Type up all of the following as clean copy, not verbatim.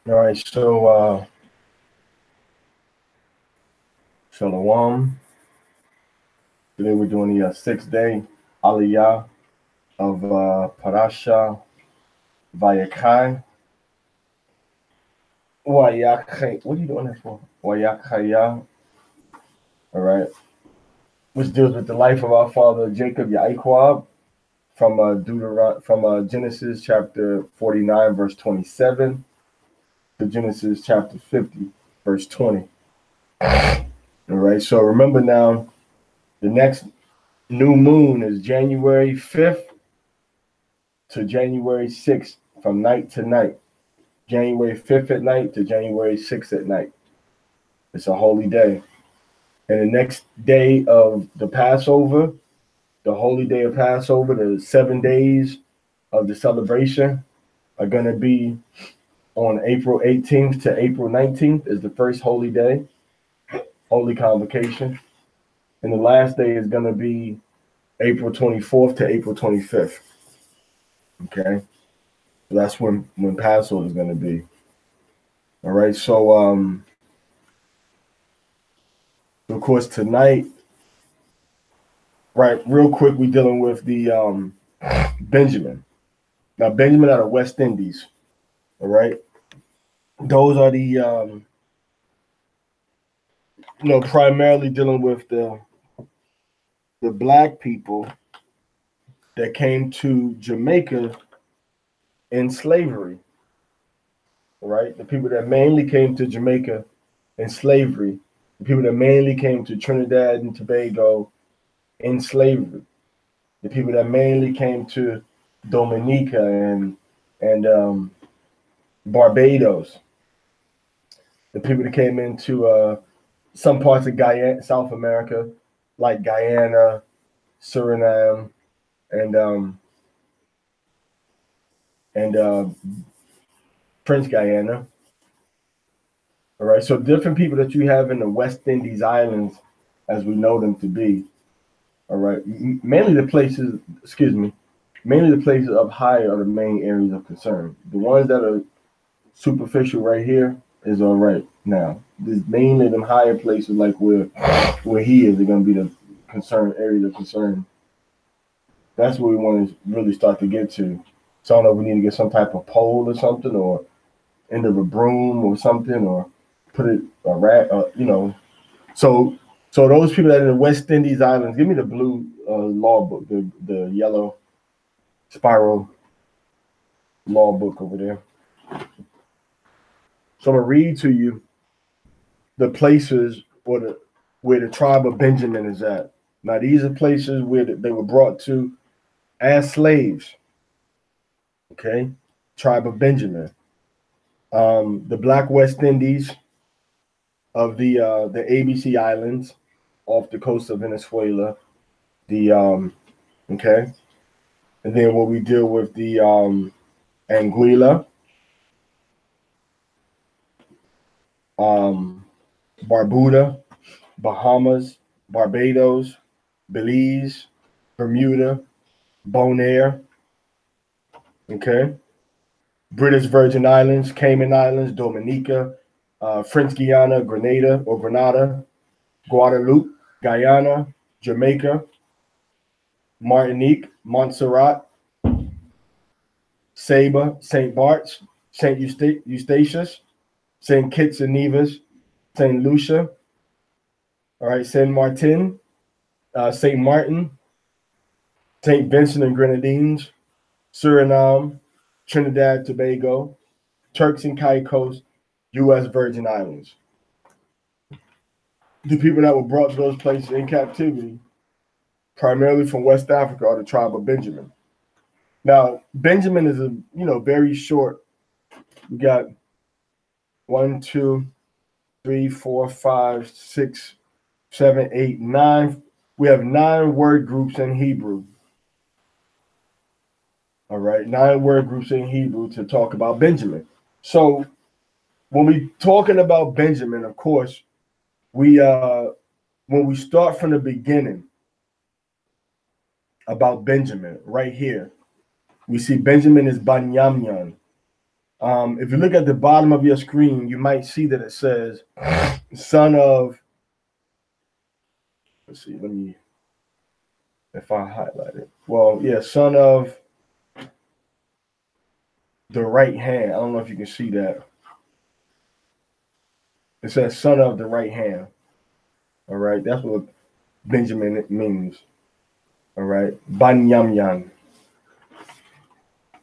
All right, so Shalom. Today we're doing the 6th day Aliyah of Parashah Vayechi. YAIQAB. What are you doing that for? YAIQAB. All right, which deals with the life of our father Jacob YAIQAB from Genesis chapter 49 verse 27 to Genesis chapter 50 verse 20. All right, so remember now, the next new moon is January 5th to January 6th, from night to night. January 5th at night to January 6th at night. It's a holy day. And the next day of the Passover, the holy day of Passover, the 7 days of the celebration are going to be on April 18th to April 19th is the first holy day, holy convocation. And the last day is going to be April 24th to April 25th. Okay? So that's when Passover is going to be. All right, so of course tonight, right, real quick, we're dealing with the Benjamin. Now, Benjamin out of West Indies. All right, those are the primarily dealing with the black people that came to Jamaica in slavery. All right, the people that mainly came to Jamaica in slavery, the people that mainly came to Trinidad and Tobago in slavery, the people that mainly came to Dominica and Barbados, the people that came into some parts of Guyana, South America, like Guyana, Suriname, and Prince Guyana. All right, so different people that you have in the West Indies Islands, as we know them to be. All right, mainly the places up higher are the main areas of concern. The ones that are superficial right here is all right now. There's mainly them higher places like where he is, they're going to be the areas of concern. That's what we want to really start to get to. So I don't know if we need to get some type of pole or something, or end of a broom or something, or put it a rat, So those people that are in the West Indies Islands, give me the blue law book, the yellow spiral law book over there. So I'm gonna read to you the places where the tribe of Benjamin is at. Now these are places where they were brought to as slaves. Okay, tribe of Benjamin, the Black West Indies of the ABC Islands off the coast of Venezuela, okay, and then what we deal with the Anguilla, Barbuda, Bahamas, Barbados, Belize, Bermuda, Bonaire, okay, British Virgin Islands, Cayman Islands, Dominica, French Guiana, Grenada, Guadeloupe, Guyana, Jamaica, Martinique, Montserrat, Saba, St. Bart's, St. Eustatius, St. Kitts and Nevis, St. Lucia, all right, Saint Martin, St. Martin, St. Vincent and Grenadines, Suriname, Trinidad, Tobago, Turks and Caicos, U.S. Virgin Islands. The people that were brought to those places in captivity, primarily from West Africa, are the tribe of Benjamin. Now, Benjamin is very short. We got 1, 2, 3, 4, 5, 6, 7, 8, 9. We have 9 word groups in Hebrew. All right, 9 word groups in Hebrew to talk about Benjamin. So when we talking about Benjamin, of course, when we start from the beginning about Benjamin, right here, we see Benjamin is Banyamyan. If you look at the bottom of your screen, you might see that it says son of, let's see, let me, if I highlight it. Well, yeah, son of the right hand. I don't know if you can see that. It says son of the right hand. All right, that's what Benjamin means. All right, Banyamyan.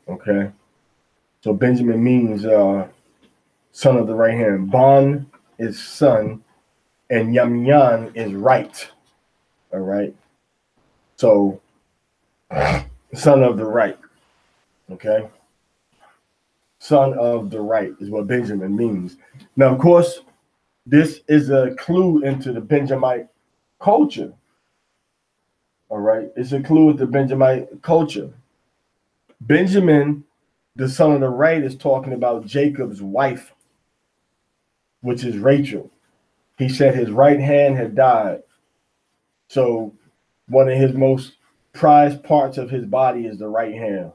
Okay, so Benjamin means son of the right hand. Ban is son, and Yamyan is right. All right, so son of the right. Okay, son of the right is what Benjamin means. Now, of course, this is a clue into the Benjamite culture. All right, it's a clue into Benjamite culture. Benjamin, the son of the right, is talking about Jacob's wife, which is Rachel. He said his right hand had died. So one of his most prized parts of his body is the right hand.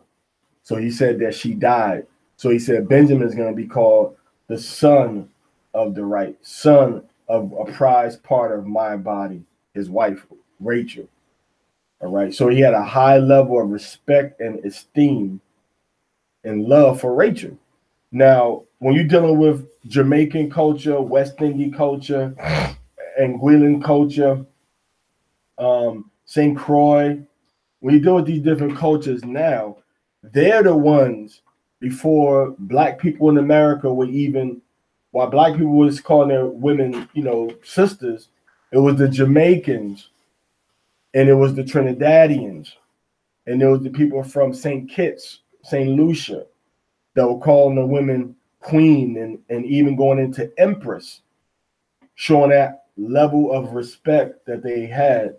So he said that she died. So he said Benjamin is going to be called the son of the right, son of a prized part of my body, his wife, Rachel. All right. So he had a high level of respect and esteem and love for Rachel. Now, when you're dealing with Jamaican culture, West Indian culture, Anguillan culture, St. Croix, when you deal with these different cultures now, they're the ones before black people in America were even, while black people was calling their women, sisters, it was the Jamaicans and it was the Trinidadians and there was the people from St. Kitts, St. Lucia that were calling the women queen and even going into empress, showing that level of respect that they had,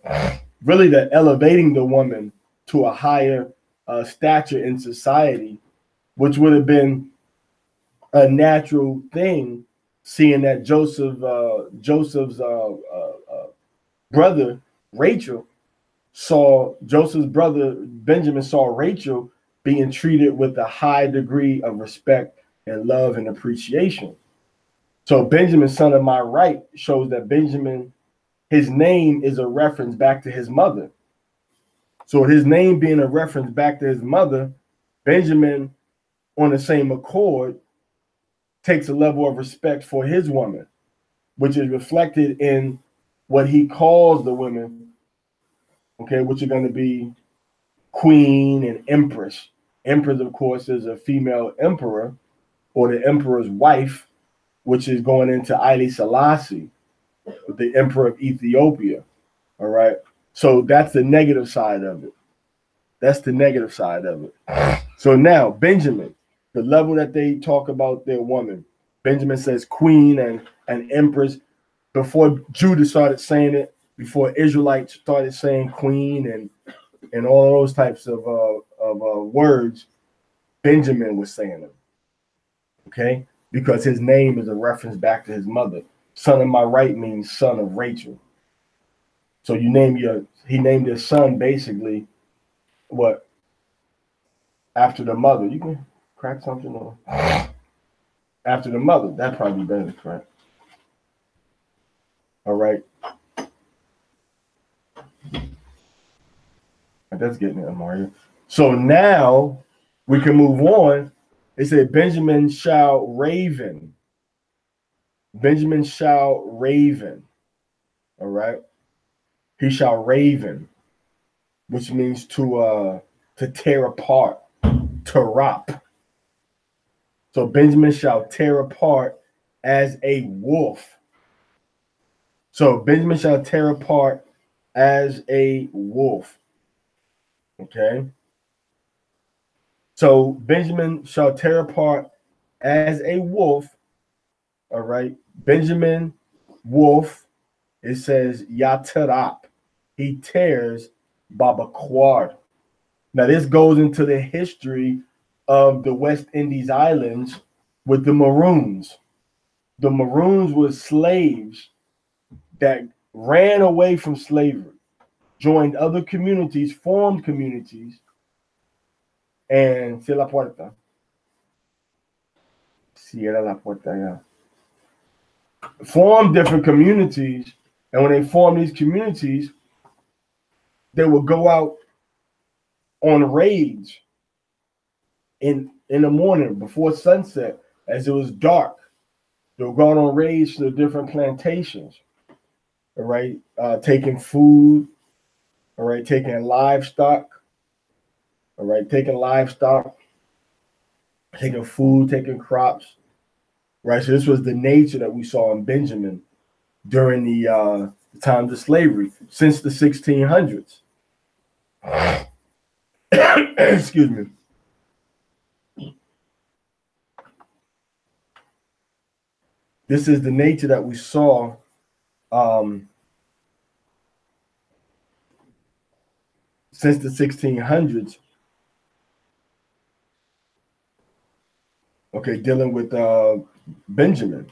really that elevating the woman to a higher stature in society, which would have been a natural thing, seeing that Joseph's brother Rachel saw Joseph's brother Benjamin saw Rachel being treated with a high degree of respect and love and appreciation. So Benjamin, son of my right, shows that Benjamin, his name is a reference back to his mother. So his name being a reference back to his mother, Benjamin, on the same accord, takes a level of respect for his woman, which is reflected in what he calls the women, okay, which are going to be queen and empress. Empress, of course, is a female emperor or the emperor's wife, which is going into Haile Selassie, the emperor of Ethiopia. All right. So that's the negative side of it. That's the negative side of it. So now, Benjamin, the level that they talk about their woman, Benjamin says queen and empress. Before Judah started saying it, before Israelites started saying queen and all those types of words, Benjamin was saying them. Okay, because his name is a reference back to his mother. Son of my right means son of Rachel. So he named his son basically what after the mother. You can crack something or after the mother. That probably better, correct? All right. That's getting it, Mario. So now we can move on. It said Benjamin shall raven. Benjamin shall raven. All right. He shall raven, which means to tear apart, to rop. So Benjamin shall tear apart as a wolf. So Benjamin shall tear apart as a wolf. Okay. So Benjamin shall tear apart as a wolf. All right. Benjamin, wolf. It says Yatarap. He tears Babaquard. Now this goes into the history of the West Indies islands with the Maroons. The Maroons were slaves that ran away from slavery, joined other communities, formed communities, and se la puerta. Cierra la puerta ya. Form different communities, and when they form these communities, they will go out on raids in the morning before sunset, as it was dark. They'll go out on raids to the different plantations, all right, taking food, all right, taking livestock, all right, taking food, taking crops, right? So this was the nature that we saw in Benjamin during the times of slavery since the 1600s. Excuse me. This is the nature that we saw since the 1600s. Okay, dealing with Benjamin.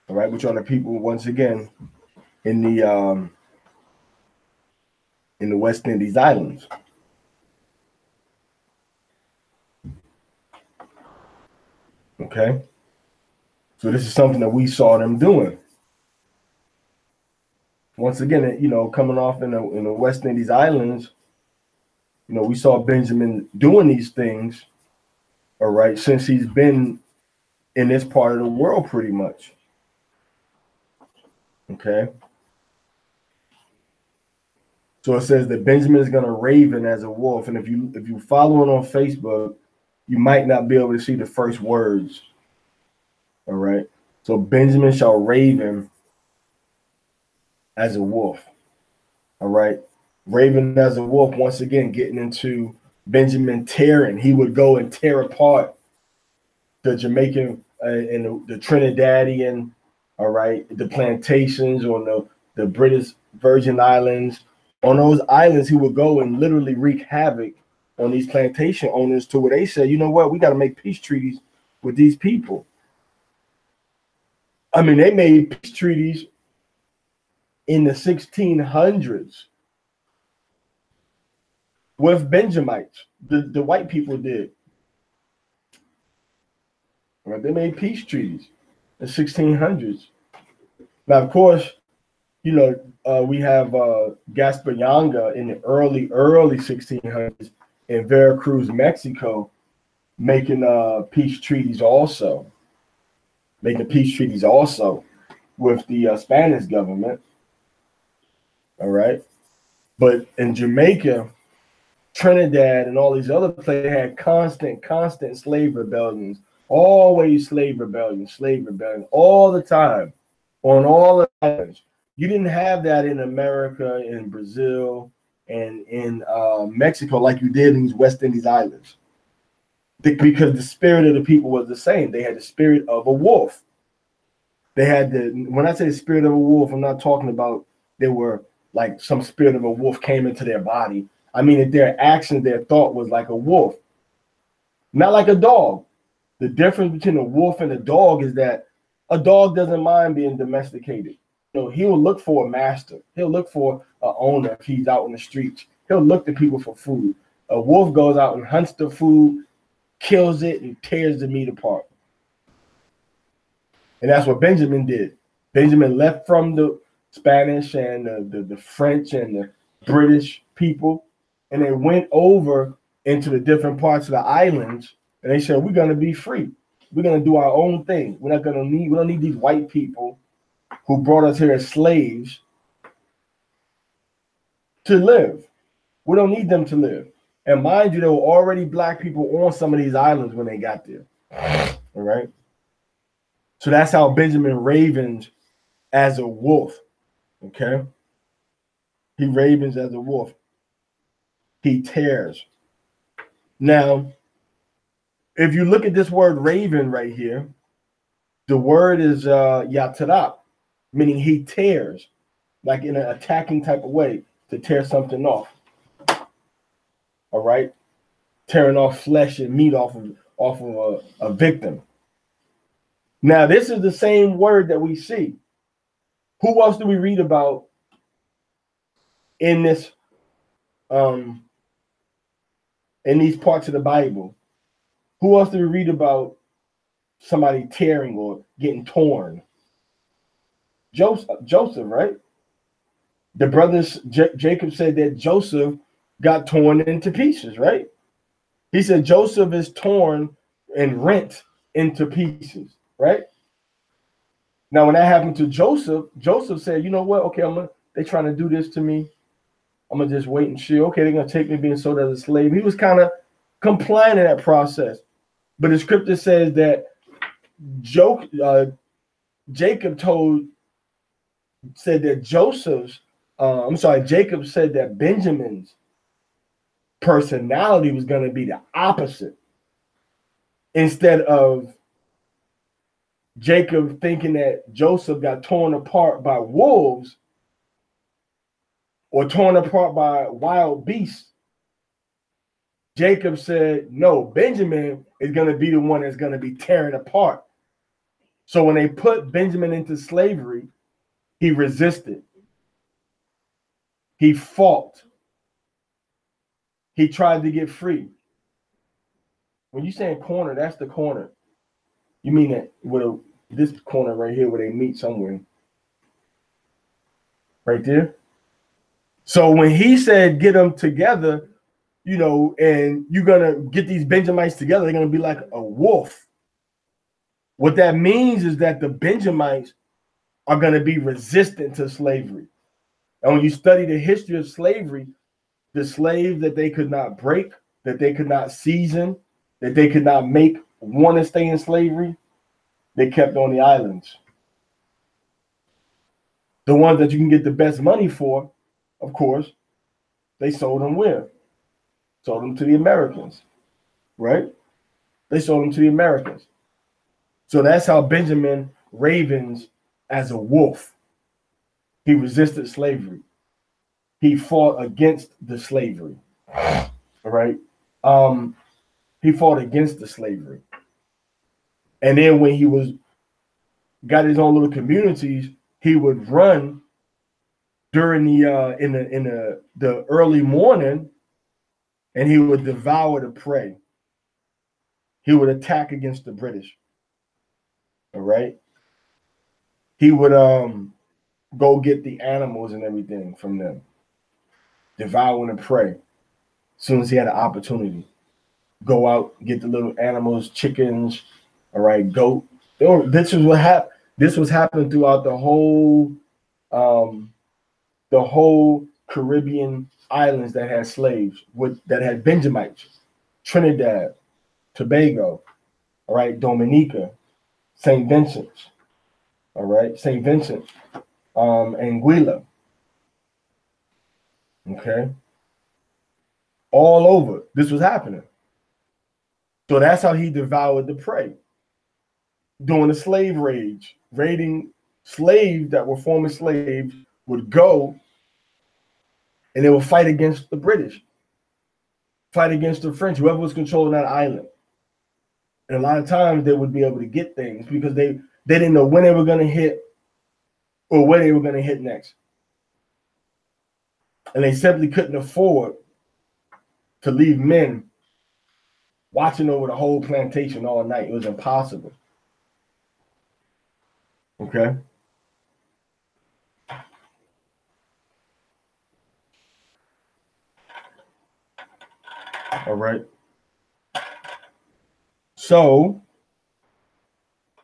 All right, which are the people once again in the West Indies Islands. Okay, so this is something that we saw them doing. Once again, you know, coming off in the West Indies Islands, you know, we saw Benjamin doing these things, all right, since he's been in this part of the world pretty much. Okay. So it says that Benjamin is going to raven as a wolf. And if you follow it on Facebook, you might not be able to see the first words. All right. So Benjamin shall raven as a wolf. All right. Raven as a wolf, once again, getting into Benjamin tearing. He would go and tear apart the Jamaican and the Trinidadian, all right, the plantations on the British Virgin Islands. On those islands, he would go and literally wreak havoc on these plantation owners to where they said, you know what, we got to make peace treaties with these people. I mean, they made peace treaties in the 1600s with Benjamites. The white people did. Right? They made peace treaties in the 1600s. Now, of course, you know, we have Gaspar Yanga in the early 1600s in Veracruz, Mexico, making peace treaties also. Making peace treaties also with the Spanish government. All right. But in Jamaica, Trinidad, and all these other places had constant slave rebellions. Always slave rebellion, all the time on all the islands. You didn't have that in America, in Brazil, and in Mexico like you did in these West Indies Islands. Because the spirit of the people was the same. They had the spirit of a wolf. They had when I say the spirit of a wolf, I'm not talking about they were like some spirit of a wolf came into their body. I mean, that their action, their thought was like a wolf, not like a dog. The difference between a wolf and a dog is that a dog doesn't mind being domesticated. You know, he'll look for a master. He'll look for an owner if he's out in the streets. He'll look to people for food. A wolf goes out and hunts the food, kills it, and tears the meat apart. And that's what Benjamin did. Benjamin left from the Spanish and the French and the British people, and they went over into the different parts of the islands, and they said, we're going to be free. We're going to do our own thing. We don't need these white people who brought us here as slaves to live. We don't need them to live. And mind you, there were already black people on some of these islands when they got there. All right. So that's how Benjamin ravens as a wolf. Okay. He ravens as a wolf. He tears. Now, if you look at this word raven right here, the word is yatarap, meaning he tears, like in an attacking type of way, to tear something off. All right, tearing off flesh and meat off of a victim. Now, this is the same word that we see. Who else do we read about in this in these parts of the Bible Who else do we read about somebody tearing or getting torn? Joseph, right? The brothers, Jacob said that Joseph got torn into pieces, right? He said Joseph is torn and rent into pieces, right? Now, when that happened to Joseph, Joseph said, you know what? Okay, they're trying to do this to me. I'm going to just wait and see. Okay, they're going to take me being sold as a slave. He was kind of complying in that process. But the scripture says that Jacob said that Jacob said that Benjamin's personality was going to be the opposite. Instead of Jacob thinking that Joseph got torn apart by wolves or torn apart by wild beasts, Jacob said, no, Benjamin is going to be the one that's going to be tearing apart. So when they put Benjamin into slavery, he resisted. He fought. He tried to get free. When you're saying corner, that's the corner. You mean that with this corner right here where they meet somewhere? Right there? So when he said get them together, you know, and you're going to get these Benjamites together, they're going to be like a wolf. What that means is that the Benjamites are going to be resistant to slavery. And when you study the history of slavery, the slaves that they could not break, that they could not season, that they could not make want to stay in slavery, they kept on the islands. The ones that you can get the best money for, of course, they sold them where? Sold them to the Americans, right? They sold them to the Americans. So that's how Benjamin ravens as a wolf. He resisted slavery. He fought against the slavery, all right? He fought against the slavery. And then when he got his own little communities, he would run during the early morning, and he would devour the prey. He would attack against the British. All right. He would go get the animals and everything from them, devouring the prey. As soon as he had an opportunity, go out, get the little animals, chickens, all right, goat. This is what happened. This was happening throughout the whole Caribbean islands that had slaves, that had Benjamites, Trinidad, Tobago, all right, Dominica, St. Vincent, all right, St. Vincent, Anguilla, okay, all over. This was happening. So that's how he devoured the prey. During the slave rage, raiding slaves that were former slaves would go and they would fight against the British, fight against the French, whoever was controlling that island. And a lot of times they would be able to get things because they didn't know when they were going to hit or where they were going to hit next. And they simply couldn't afford to leave men watching over the whole plantation all night. It was impossible. Okay. All right. So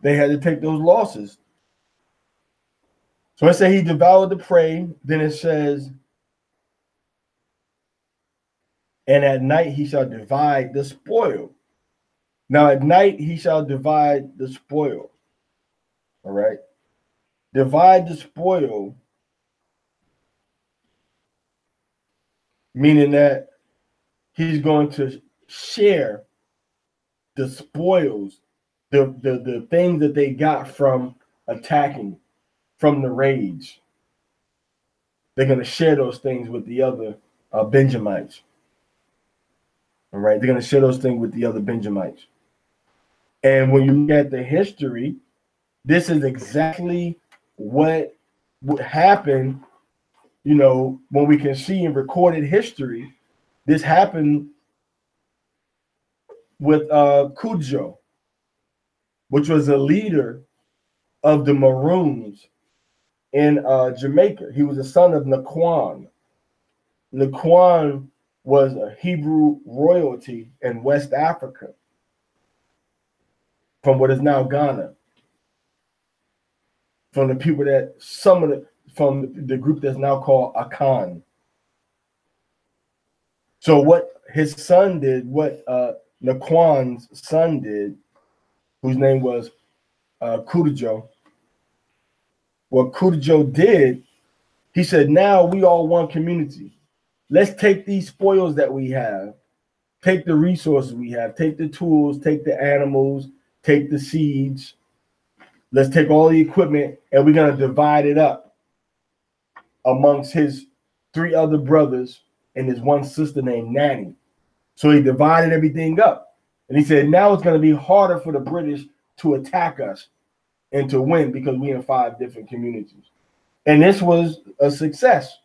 they had to take those losses. So it said he devoured the prey. Then it says, and at night he shall divide the spoil. Now at night he shall divide the spoil. All right. Divide the spoil, meaning that he's going to share the spoils, the things that they got from attacking, from the raids. They're going to share those things with the other Benjamites. All right. They're going to share those things with the other Benjamites. And when you look at the history, this is exactly what would happen, you know, when we can see in recorded history. This happened with Cujo, which was a leader of the Maroons in Jamaica. He was a son of Naquan. Naquan was a Hebrew royalty in West Africa from what is now Ghana. From the people that from the group that's now called Akan. So what his son did, what Naquan's son did, whose name was Kudujo, what Kudujo did, he said, now we all one community. Let's take these spoils that we have, take the resources we have, take the tools, take the animals, take the seeds. Let's take all the equipment and we're going to divide it up amongst his 3 other brothers and his 1 sister named Nanny. So he divided everything up. And he said, now it's going to be harder for the British to attack us and to win because we're in 5 different communities. And this was a success.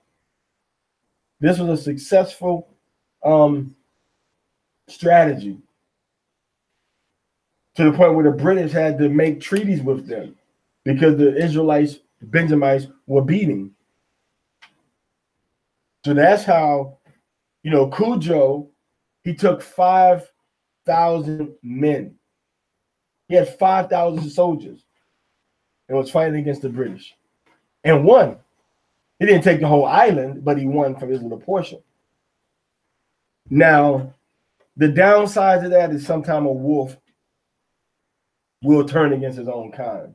This was a successful strategy to the point where the British had to make treaties with them because the Israelites, the Benjamites, were beating. So that's how, Cujo, he took 5,000 men. He had 5,000 soldiers and was fighting against the British and won. He didn't take the whole island, but he won from his little portion. Now, the downside of that is sometimes a wolf will turn against his own kind.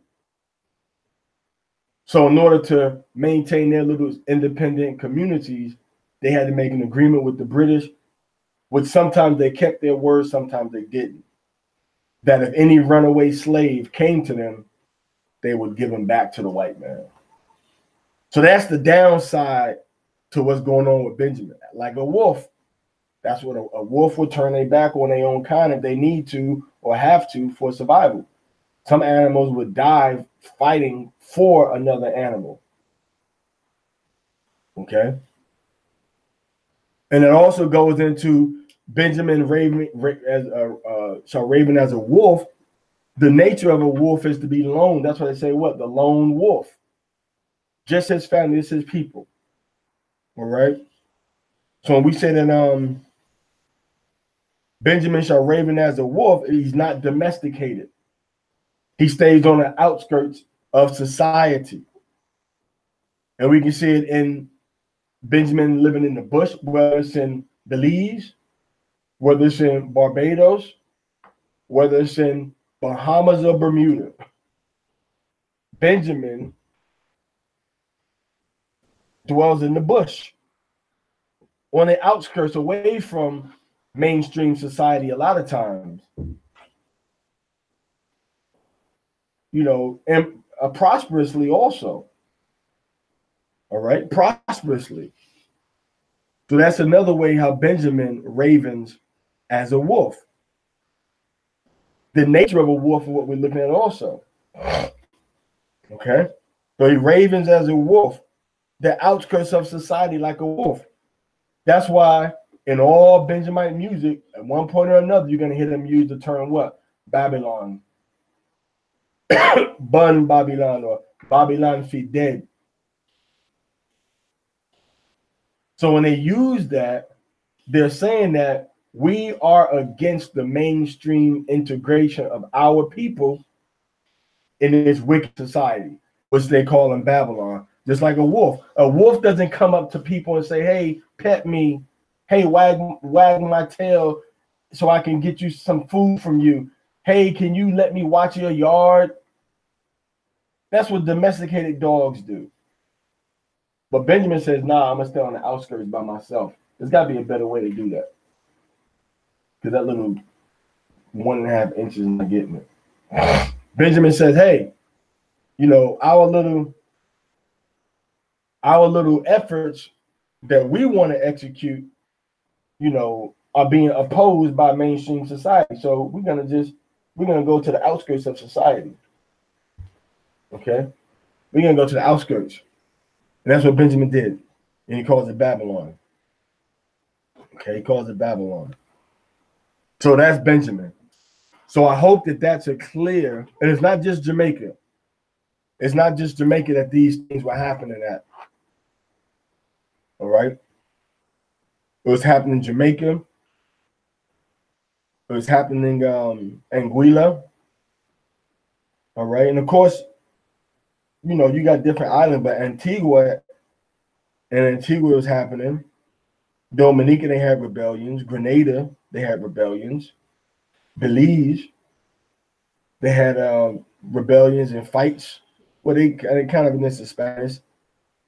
So in order to maintain their little independent communities, they had to make an agreement with the British, which sometimes they kept their word, sometimes they didn't. That if any runaway slave came to them, they would give him back to the white man. So that's the downside to what's going on with Benjamin. Like a wolf, that's what a wolf would turn their back on their own kind if they need to or have to for survival. Some animals would die fighting for another animal. Okay? And it also goes into Benjamin shall raven as a wolf. The nature of a wolf is to be lone. That's why they say what? The lone wolf. Just his family, it's his people. All right? So when we say that Benjamin shall raven as a wolf, he's not domesticated. He stays on the outskirts of society. And we can see it in Benjamin living in the bush, whether it's in Belize, whether it's in Barbados, whether it's in Bahamas or Bermuda. Benjamin dwells in the bush, on the outskirts, away from mainstream society a lot of times. And prosperously also. All right, prosperously. So that's another way how Benjamin ravens as a wolf. The nature of a wolf is what we're looking at also. Okay, so he ravens as a wolf, the outskirts of society like a wolf. That's why in all Benjamite music, at one point or another, you're going to hear them use the term what? Babylon. Bun Babylon or Babylon fi dead. So when they use that, they're saying that we are against the mainstream integration of our people in this wicked society, which they call in Babylon. Just like a wolf. A wolf doesn't come up to people and say, hey, pet me. Hey, wag my tail so I can get you some food from you. Hey, can you let me watch your yard? That's what domesticated dogs do. But Benjamin says, nah, I'm going to stay on the outskirts by myself. There's got to be a better way to do that. Because that little 1.5 inches is not getting it. Benjamin says, hey, our little efforts that we want to execute, are being opposed by mainstream society. So we're going to go to the outskirts of society. Okay? We're going to go to the outskirts. And that's what Benjamin did. And he calls it Babylon. Okay, he calls it Babylon. So that's Benjamin. So I hope that that's a clear, and it's not just Jamaica. It's not just Jamaica that these things were happening at. All right. It was happening in Jamaica. It was happening Anguilla. All right. And of course, you know, you got different islands, but Antigua was happening. Dominica, they had rebellions. Grenada, they had rebellions. Belize, they had rebellions and fights. Well, they kind of against the Spanish,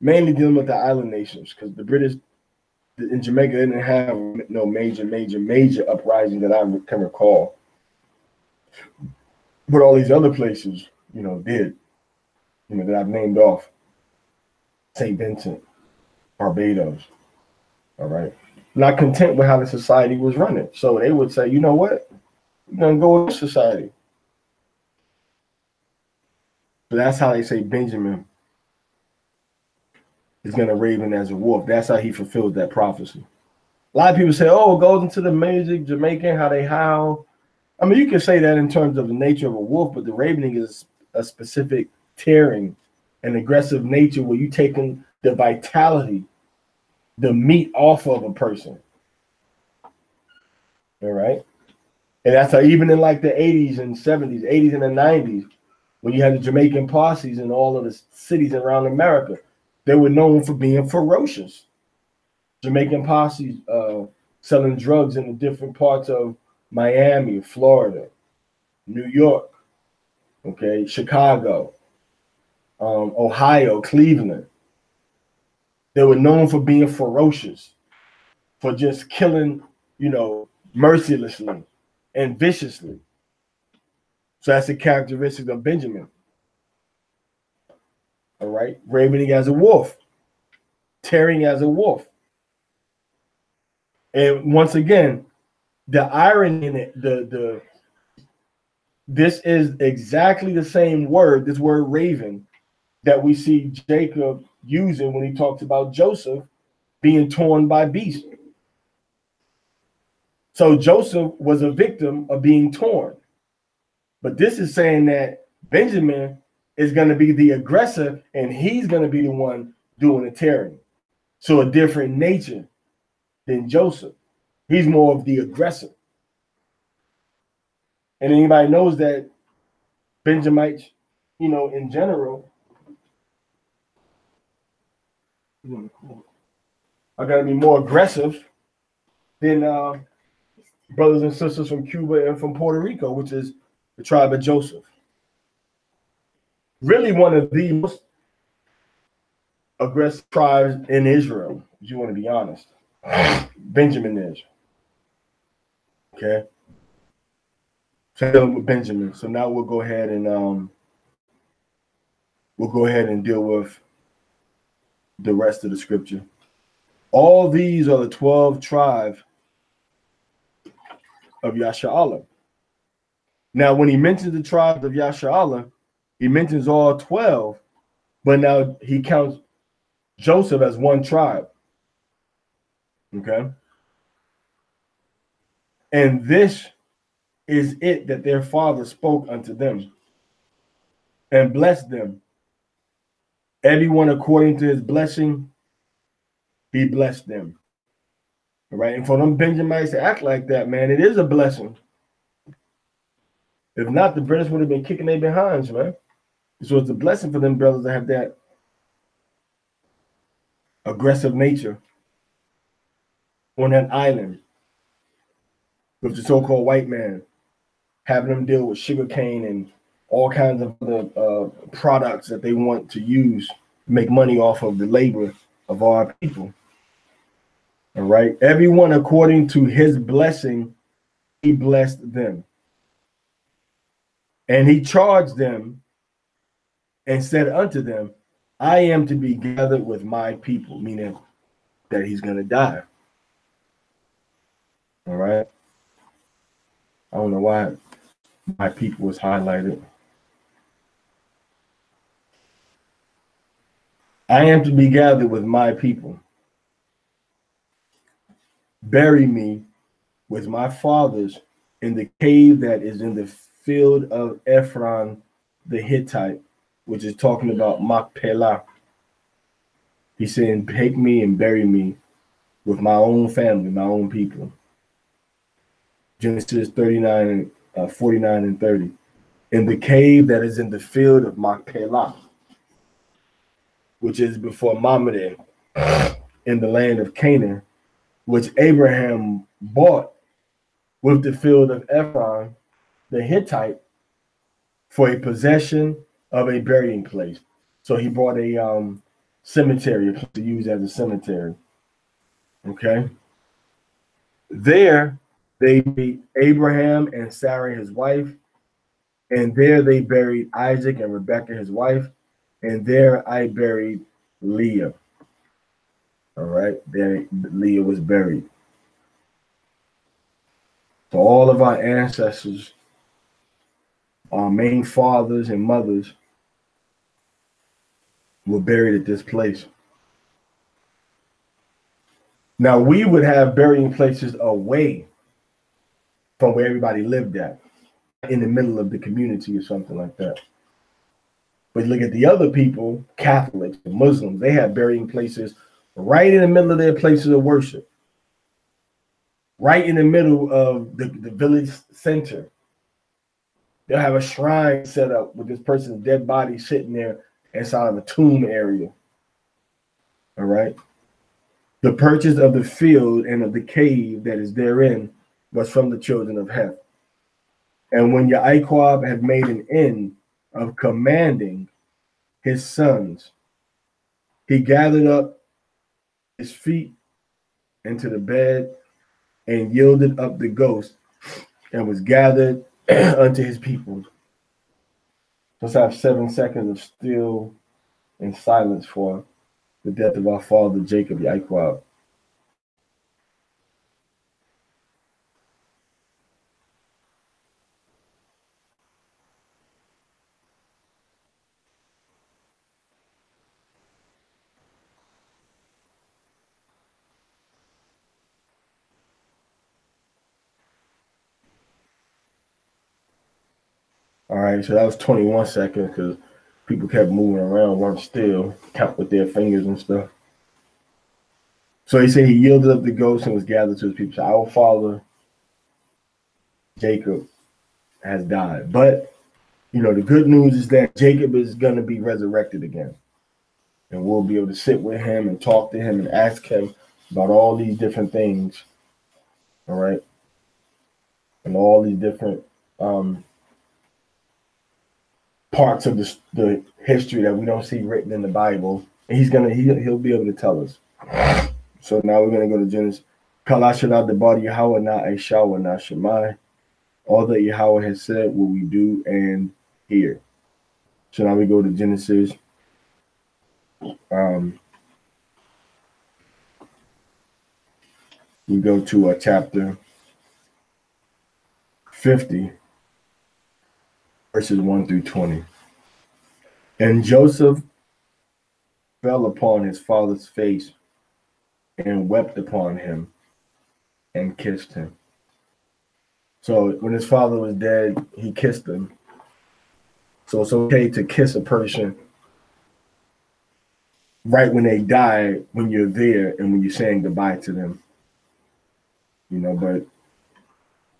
mainly dealing with the island nations, because the British in Jamaica didn't have no major uprising that I can recall. But all these other places, you know, did, you know, that I've named off. St. Vincent, Barbados, all right. Not content with how the society was running. So they would say, you know what? We're going to go with society. So that's how they say Benjamin is going to raven as a wolf. That's how he fulfilled that prophecy. A lot of people say, oh, it goes into the music, Jamaican, how they howl. I mean, you can say that in terms of the nature of a wolf, but the ravening is a specific tearing, an aggressive nature where you're taking the vitality, the meat off of a person. All right. And that's how even in like the 80s and 70s, 80s and the 90s, when you had the Jamaican posses in all of the cities around America, they were known for being ferocious. Jamaican posses selling drugs in the different parts of Miami, Florida, New York, okay, Chicago, Ohio, Cleveland. They were known for being ferocious, for just killing, you know, mercilessly and viciously. So that's the characteristic of Benjamin. All right, ravening as a wolf, tearing as a wolf. And once again, the irony in it, this is exactly the same word, this word raven, that we see Jacob using when he talks about Joseph being torn by beasts. So Joseph was a victim of being torn. But this is saying that Benjamin is going to be the aggressor and he's going to be the one doing the tearing. So a different nature than Joseph. He's more of the aggressor. And anybody knows that Benjamites, you know, in general, are going to be more aggressive than brothers and sisters from Cuba and from Puerto Rico, which is the tribe of Joseph. Really one of the most aggressive tribes in Israel, if you want to be honest. Benjamin is. Okay. So with Benjamin. So now we'll go ahead and deal with the rest of the scripture. All these are the 12 tribes of Yasha'Allah. Now, when he mentions the tribes of Yasha'Allah, he mentions all 12, but now he counts Joseph as one tribe. Okay. And this is it that their father spoke unto them and blessed them. Everyone according to his blessing, he blessed them. All right. And for them Benjamites to act like that, man, it is a blessing. If not, the British would have been kicking their behinds, man. So it's a blessing for them brothers to have that aggressive nature on that island with the so-called white man, having them deal with sugarcane and all kinds of other products that they want to use to make money off of the labor of our people. All right. Everyone according to his blessing, he blessed them. And he charged them and said unto them, I am to be gathered with my people, meaning that he's going to die. All right. I don't know why my people was highlighted. I am to be gathered with my people. Bury me with my fathers in the cave that is in the field of Ephron the Hittite, which is talking about Machpelah. He's saying, take me and bury me with my own family, my own people. Genesis 39, 49 and 30. In the cave that is in the field of Machpelah, which is before Mamre, in the land of Canaan, which Abraham bought with the field of Ephron the Hittite for a possession of a burying place. So he bought a cemetery, a place to use as a cemetery. Okay. There they beat Abraham and Sarah, his wife, and there they buried Isaac and Rebekah, his wife, and there I buried Leah. All right, there Leah was buried. So all of our ancestors, our main fathers and mothers, were buried at this place. Now we would have burying places away from where everybody lived at, in the middle of the community or something like that. But look at the other people, Catholics, Muslims, they have burying places right in the middle of their places of worship, right in the middle of the village center. They'll have a shrine set up with this person's dead body sitting there inside of a tomb area. All right. The purchase of the field and of the cave that is therein was from the children of Heth. And when YAIQAB had made an end of commanding his sons, he gathered up his feet into the bed and yielded up the ghost and was gathered unto his people. Let's have 7 seconds of still and silence for the death of our father Jacob YAIQAB. All right, so that was 21 seconds because people kept moving around, weren't still, count with their fingers and stuff. So he said he yielded up the ghost and was gathered to his people. So our father, Jacob, has died. But, you know, the good news is that Jacob is going to be resurrected again. And we'll be able to sit with him and talk to him and ask him about all these different things. All right. And all these different parts of the history that we don't see written in the Bible. And he'll be able to tell us. So now we're going to go to Genesis. Kalashadad the body Yahweh na Aisha wa na Shemai. All that Yahweh has said will we do and hear. So now we go to Genesis. We go to chapter 50, verses 1 through 20. And Joseph fell upon his father's face and wept upon him and kissed him. So when his father was dead, he kissed him. So it's okay to kiss a person right when they die, when you're there and when you're saying goodbye to them. You know, but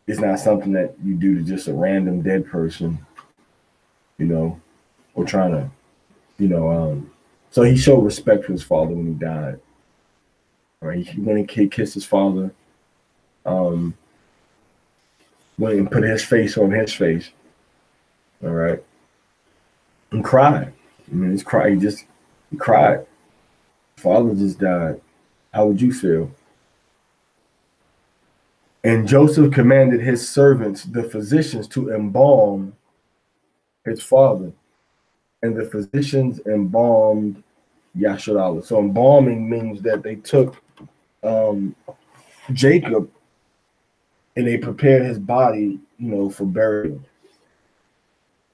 it's not something that you do to just a random dead person, you know, or trying to, you know, so he showed respect for his father when he died. Right? He went and kissed his father, went and put his face on his face, all right, and cried. I mean, he cried. He cried. Father just died. How would you feel? And Joseph commanded his servants, the physicians, to embalm his father. And the physicians embalmed Yasharallah. So embalming means that they took Jacob and they prepared his body, you know, for burial.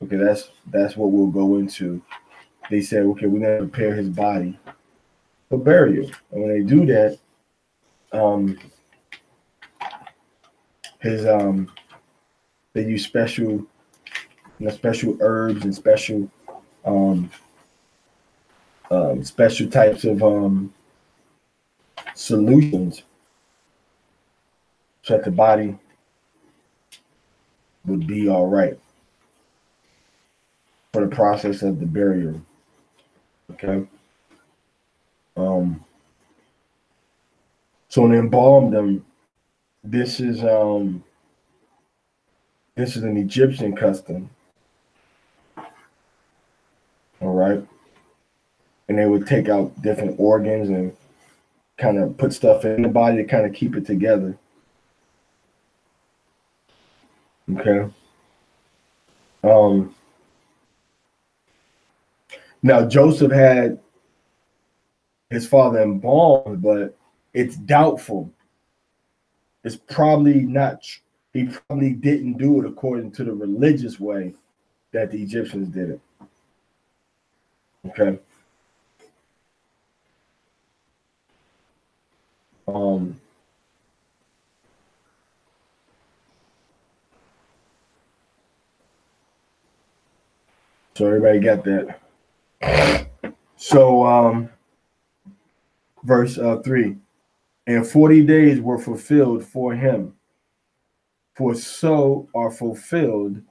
Okay, that's what we'll go into. They said, okay, we're gonna prepare his body for burial. And when they do that, They use special, special herbs and special special types of solutions so that the body would be all right for the process of the burial. Okay. So when they embalmed them, this is an Egyptian custom. All right. And they would take out different organs and kind of put stuff in the body to kind of keep it together. Okay. Now Joseph had his father embalmed, but it's doubtful. It's probably not. He probably didn't do it according to the religious way that the Egyptians did it. Okay. So everybody got that. So verse 3. And 40 days were fulfilled for him, for so are fulfilled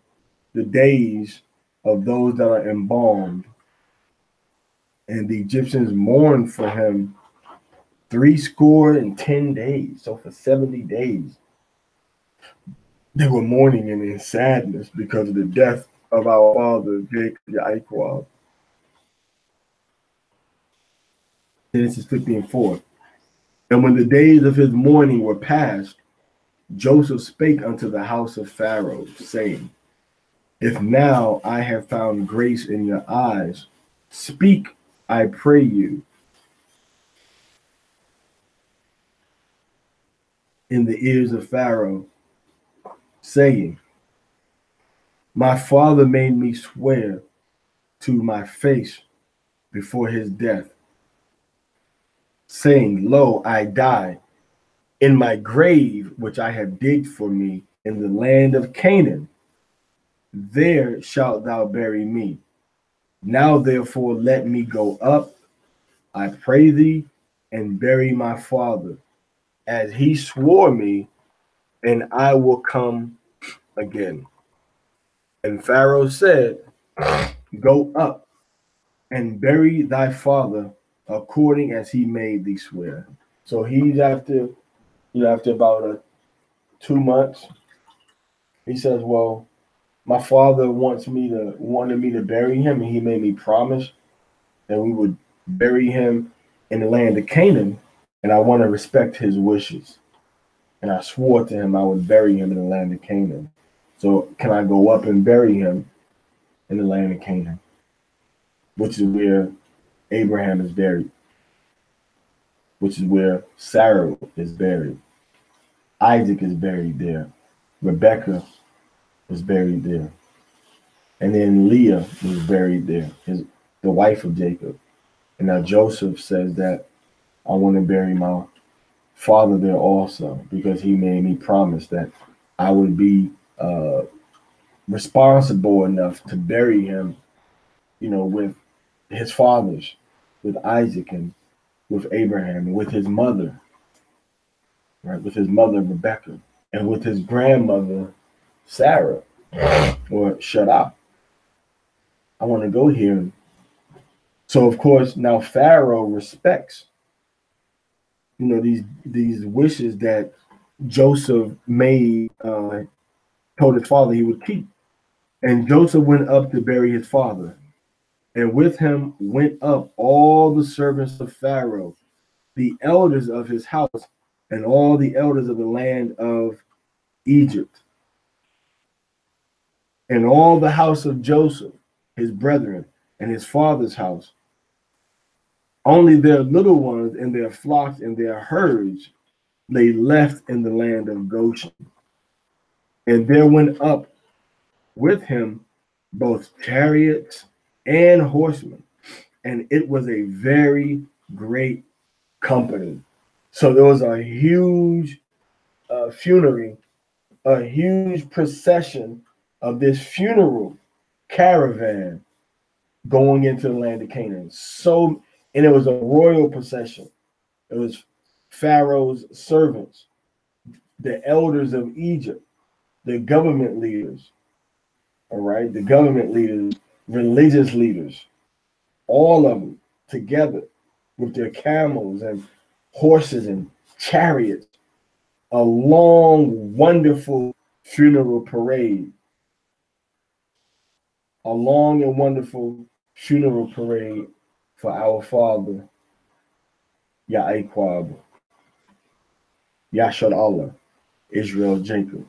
the days of those that are embalmed. And the Egyptians mourned for him 70 days. So for 70 days, they were mourning and in sadness because of the death of our father, YAIQAB. Genesis 50:4. And when the days of his mourning were past, Joseph spake unto the house of Pharaoh, saying, If now I have found grace in your eyes, speak, I pray you, in the ears of Pharaoh, saying, My father made me swear to my face before his death, saying, Lo, I die in my grave, which I have digged for me in the land of Canaan. There shalt thou bury me. Now therefore let me go up, I pray thee, and bury my father, as he swore me, and I will come again. And Pharaoh said, Go up and bury thy father according as he made thee swear. So he's after about 2 months, he says, well, my father wanted me to bury him, and he made me promise that we would bury him in the land of Canaan, and I want to respect his wishes. And I swore to him I would bury him in the land of Canaan. So can I go up and bury him in the land of Canaan, which is where Abraham is buried, which is where Sarah is buried. Isaac is buried there. Rebecca is buried there. And then Leah was buried there, the wife of Jacob. And now Joseph says that I want to bury my father there also, because he made me promise that I would be responsible enough to bury him, with his fathers, with Isaac and with Abraham, and with his mother, right? With his mother, Rebecca, and with his grandmother, Sarah, or shut up. I want to go here. So of course, now Pharaoh respects, these wishes that Joseph made, told his father he would keep. And Joseph went up to bury his father. And with him went up all the servants of Pharaoh, the elders of his house, and all the elders of the land of Egypt, and all the house of Joseph, his brethren, and his father's house. Only their little ones and their flocks and their herds they left in the land of Goshen. And there went up with him both chariots and horsemen, and it was a very great company. So there was a huge funerary a huge procession of this funeral caravan going into the land of Canaan. And it was a royal procession. It was Pharaoh's servants, the elders of Egypt, the government leaders, all right, the government leaders, religious leaders, all of them together with their camels and horses and chariots. A long, wonderful funeral parade. A long and wonderful funeral parade for our father, YAIQAB, Yashar Allah, Israel Jacob.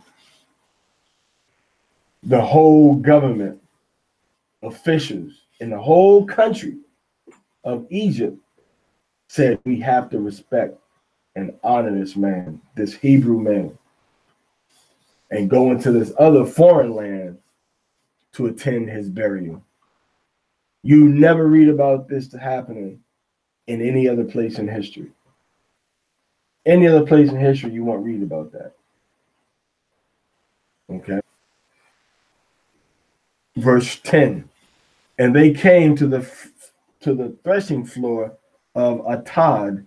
The whole government, officials in the whole country of Egypt said, we have to respect and honor this man, this Hebrew man, and go into this other foreign land to attend his burial. You never read about this happening in any other place in history. Any other place in history, you won't read about that. Okay. Verse 10. And they came to the threshing floor of Atad,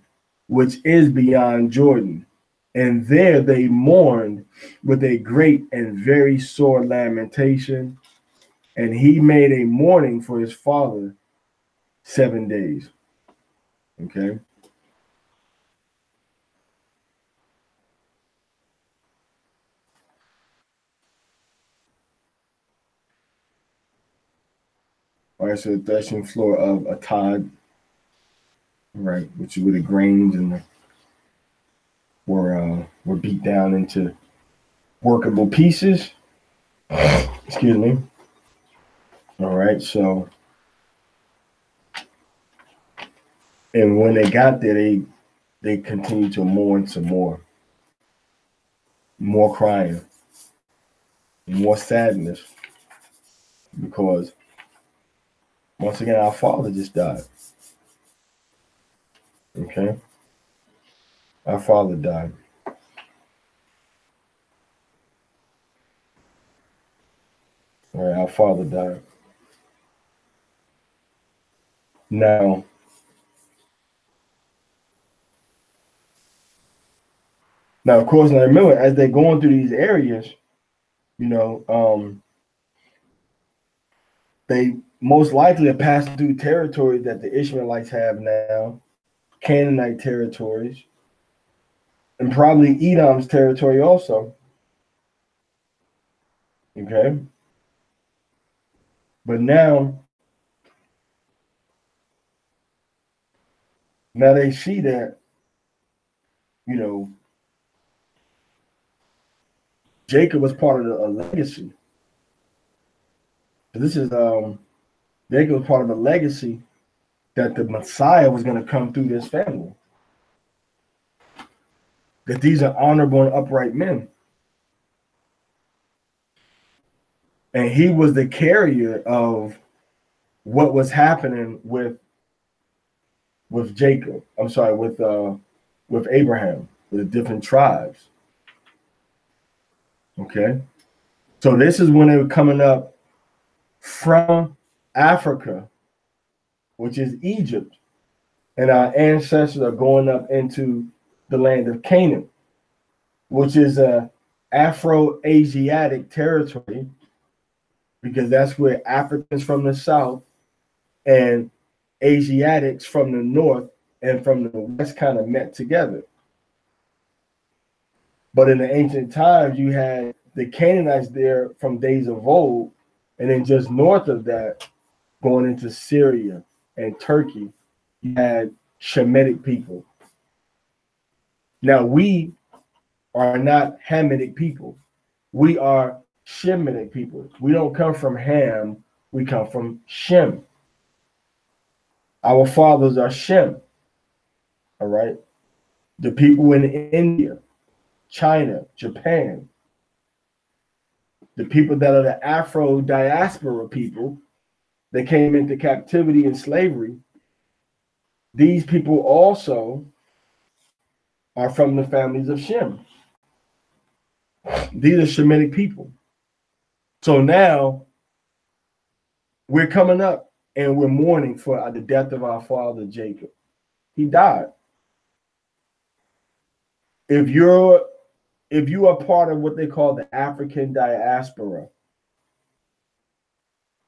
which is beyond Jordan. And there they mourned with a great and very sore lamentation. And he made a mourning for his father 7 days. Okay. All right, so the threshing floor of Atad, right, which is where the grains and were beat down into workable pieces. Excuse me. All right, so, and when they got there, they continued to mourn some more crying, more sadness, because once again, our father just died. Okay, our father died. All right, our father died. Now, of course, now remember, as they're going through these areas, they most likely are passing through territories that the Ishmaelites have now, Canaanite territories, and probably Edom's territory also. Okay. But now they see that, Jacob was part of a legacy. So this is Jacob was part of a legacy that the Messiah was going to come through this family. That these are honorable and upright men. And he was the carrier of what was happening with Jacob. I'm sorry, with Abraham, with the different tribes. Okay. So this is when they were coming up from Africa, which is Egypt, and our ancestors are going up into the land of Canaan, which is a Afro-Asiatic territory, because that's where Africans from the south and Asiatics from the north and from the west kind of met together. But in the ancient times, you had the Canaanites there from days of old, and then just north of that, going into Syria and Turkey, you had Shemitic people. Now, we are not Hamitic people. We are Shemitic people. We don't come from Ham. We come from Shem. Our fathers are Shem. All right. The people in India, China, Japan, the people that are the Afro diaspora people that came into captivity and slavery, these people also are from the families of Shem. These are Shemitic people. So now we're coming up and we're mourning for the death of our father Jacob. He died. If you are part of what they call the African diaspora,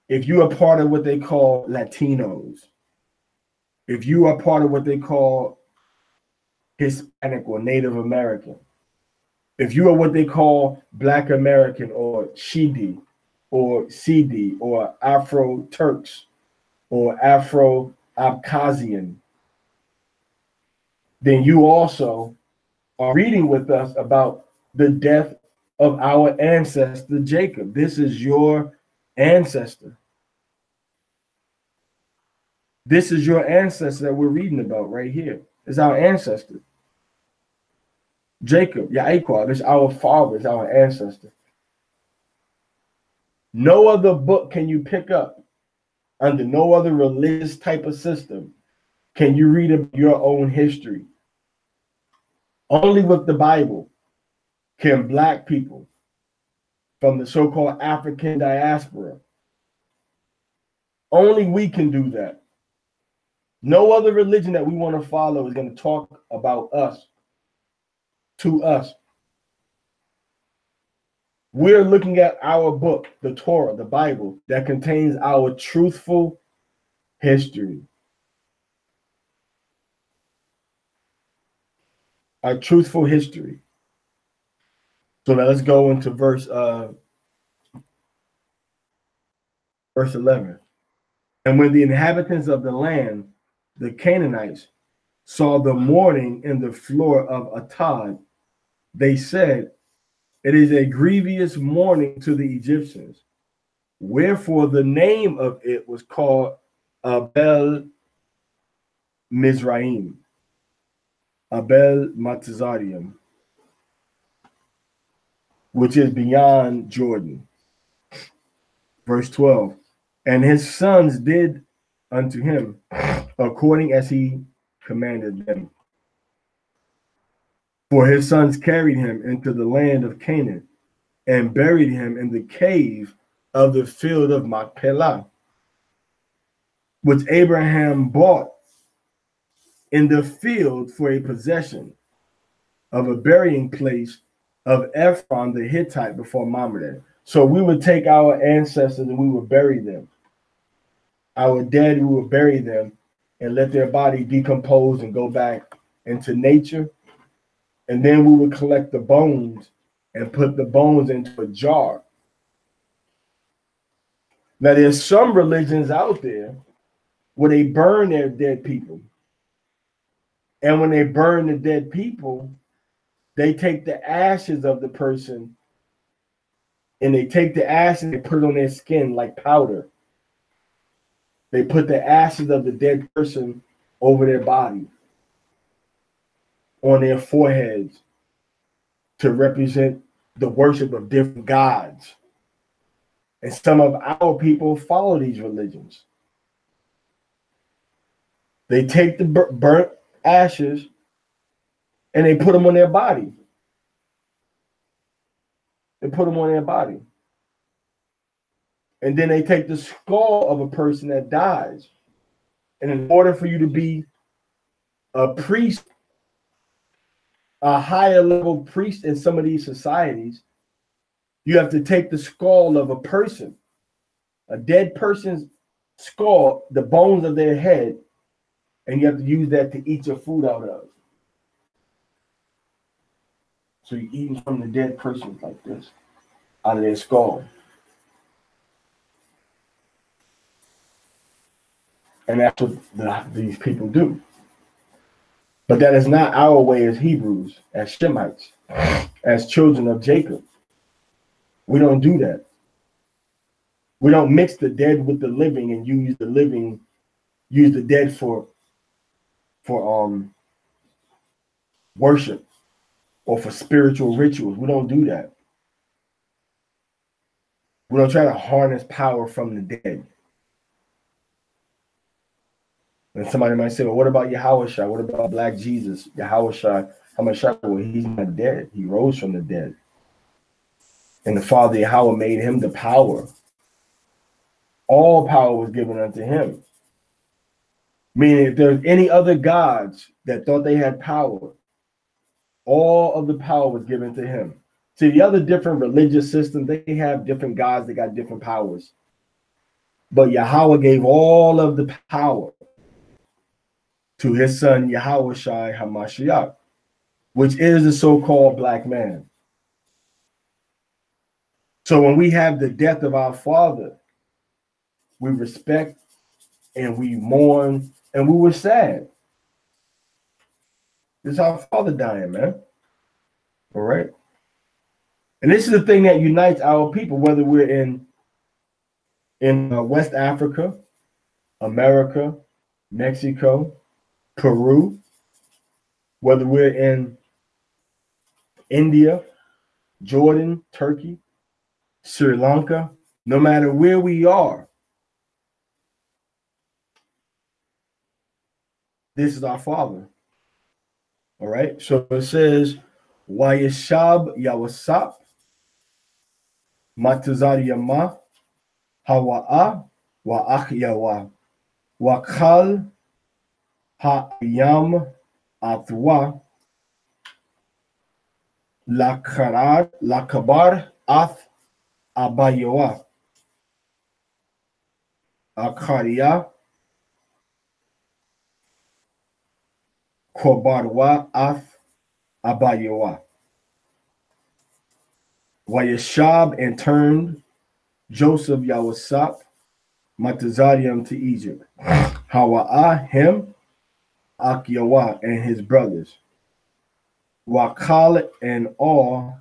if you are part of what they call Latinos, if you are part of what they call Hispanic or Native American, if you are what they call Black American or Shidi or CD or Afro Turks or Afro Abkhazian, then you also are reading with us about the death of our ancestor Jacob. This is your ancestor. This is your ancestor that we're reading about right here. It's our ancestor. Jacob, YAIQAB, is our father, is our ancestor. No other book can you pick up under no other religious type of system can you read about your own history. Only with the Bible can Black people from the so-called African diaspora, only we can do that. No other religion that we want to follow is going to talk about us, to us. We're looking at our book, the Torah, the Bible, that contains our truthful history. Our truthful history. So now let's go into verse 11. And when the inhabitants of the land, the Canaanites, saw the mourning in the floor of Atad, they said, it is a grievous mourning to the Egyptians. Wherefore the name of it was called Abel Mizraim, Abel Matazarium, which is beyond Jordan. Verse 12. And his sons did unto him according as he commanded them. For his sons carried him into the land of Canaan and buried him in the cave of the field of Machpelah, which Abraham bought in the field for a possession of a burying place of Ephron the Hittite before Mamre. So we would take our ancestors and we would bury them. Our dead, we would bury them and let their body decompose and go back into nature. And then we would collect the bones and put the bones into a jar. Now, there's some religions out there where they burn their dead people. And when they burn the dead people, they take the ashes of the person and they take the ashes and they put it on their skin like powder. They put the ashes of the dead person over their body, on their foreheads, to represent the worship of different gods. And some of our people follow these religions. They take the burnt ashes and they put them on their body. They put them on their body. And then they take the skull of a person that dies. And in order for you to be a priest, a higher level priest in some of these societies, you have to take the skull of a person, a dead person's skull, the bones of their head, and you have to use that to eat your food out of. So you're eating from the dead person like this, out of their skull. And that's what these people do. But that is not our way as Hebrews, as Shemites, as children of Jacob. We don't do that. We don't mix the dead with the living and use the dead for worship or for spiritual rituals. We don't do that. We don't try to harness power from the dead. And somebody might say, well, what about Yahushua? What about Black Jesus? Yahushua, well, he's not dead. He rose from the dead. And the Father Yahweh made him the power. All power was given unto him. Meaning, if there's any other gods that thought they had power, all of the power was given to him. See, the other different religious systems, they have different gods, they got different powers. But Yahweh gave all of the power to his son, Yahweh Shai HaMashiach, which is the so-called black man. So when we have the death of our father, we respect and we mourn and we were sad. This is our father dying, man. All right. And this is the thing that unites our people, whether we're in West Africa, America, Mexico, Peru, whether we're in India, Jordan, Turkey, Sri Lanka, no matter where we are, this is our father. All right. So it says, YAIQAB Yawasap, Matazariyama, Hawa'a, Wa'achyawa, Wakal, Ha'yam, Athwa, Lakabar, Ath, Abayoa, Akaria, Kobarwa, Ath, Abayoa. YAIQAB and turned Joseph Yawasap, Matazariam to Egypt. Hawa'a, him, Akyawa, and his brothers. Wakal and all,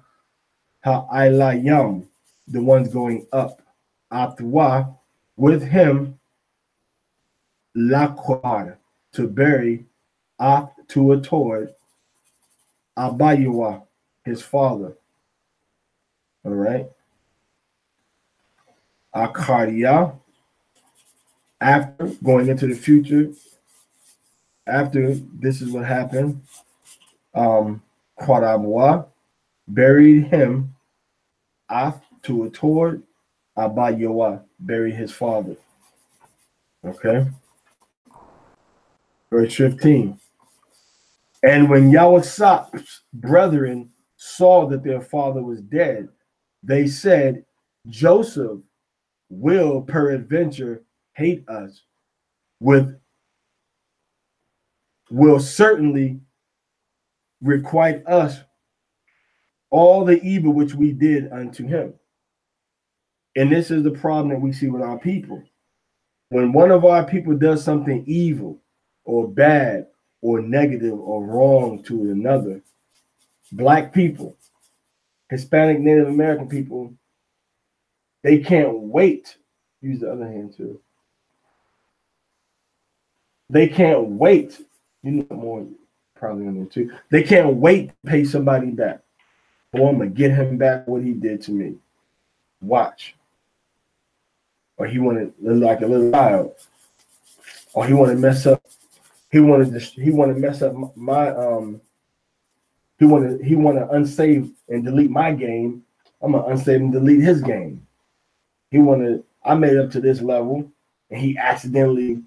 Ha'ailayam, the ones going up. Athwa, with him, Lakwar, to bury, Ath to a toward, Abayua, his father. All right. Akaria, after going into the future, after this is what happened, Kwarabwa buried him, Ath to a toward, Abayoa buried his father. Okay. Verse 15. And when Yawasap's brethren saw that their father was dead, they said, Joseph will peradventure hate us, will certainly requite us all the evil which we did unto him. And this is the problem that we see with our people. When one of our people does something evil or bad or negative or wrong to another, Black people, Hispanic, Native American people, they can't wait. Use the other hand too. They can't wait. You know more probably on there too. They can't wait to pay somebody back. Or I'm gonna get him back what he did to me. Watch. Or he wanted to look like a little child. Or he want to mess up. He want to mess up my He want to unsave and delete my game. I'm gonna unsave and delete his game. I made it up to this level, and he accidentally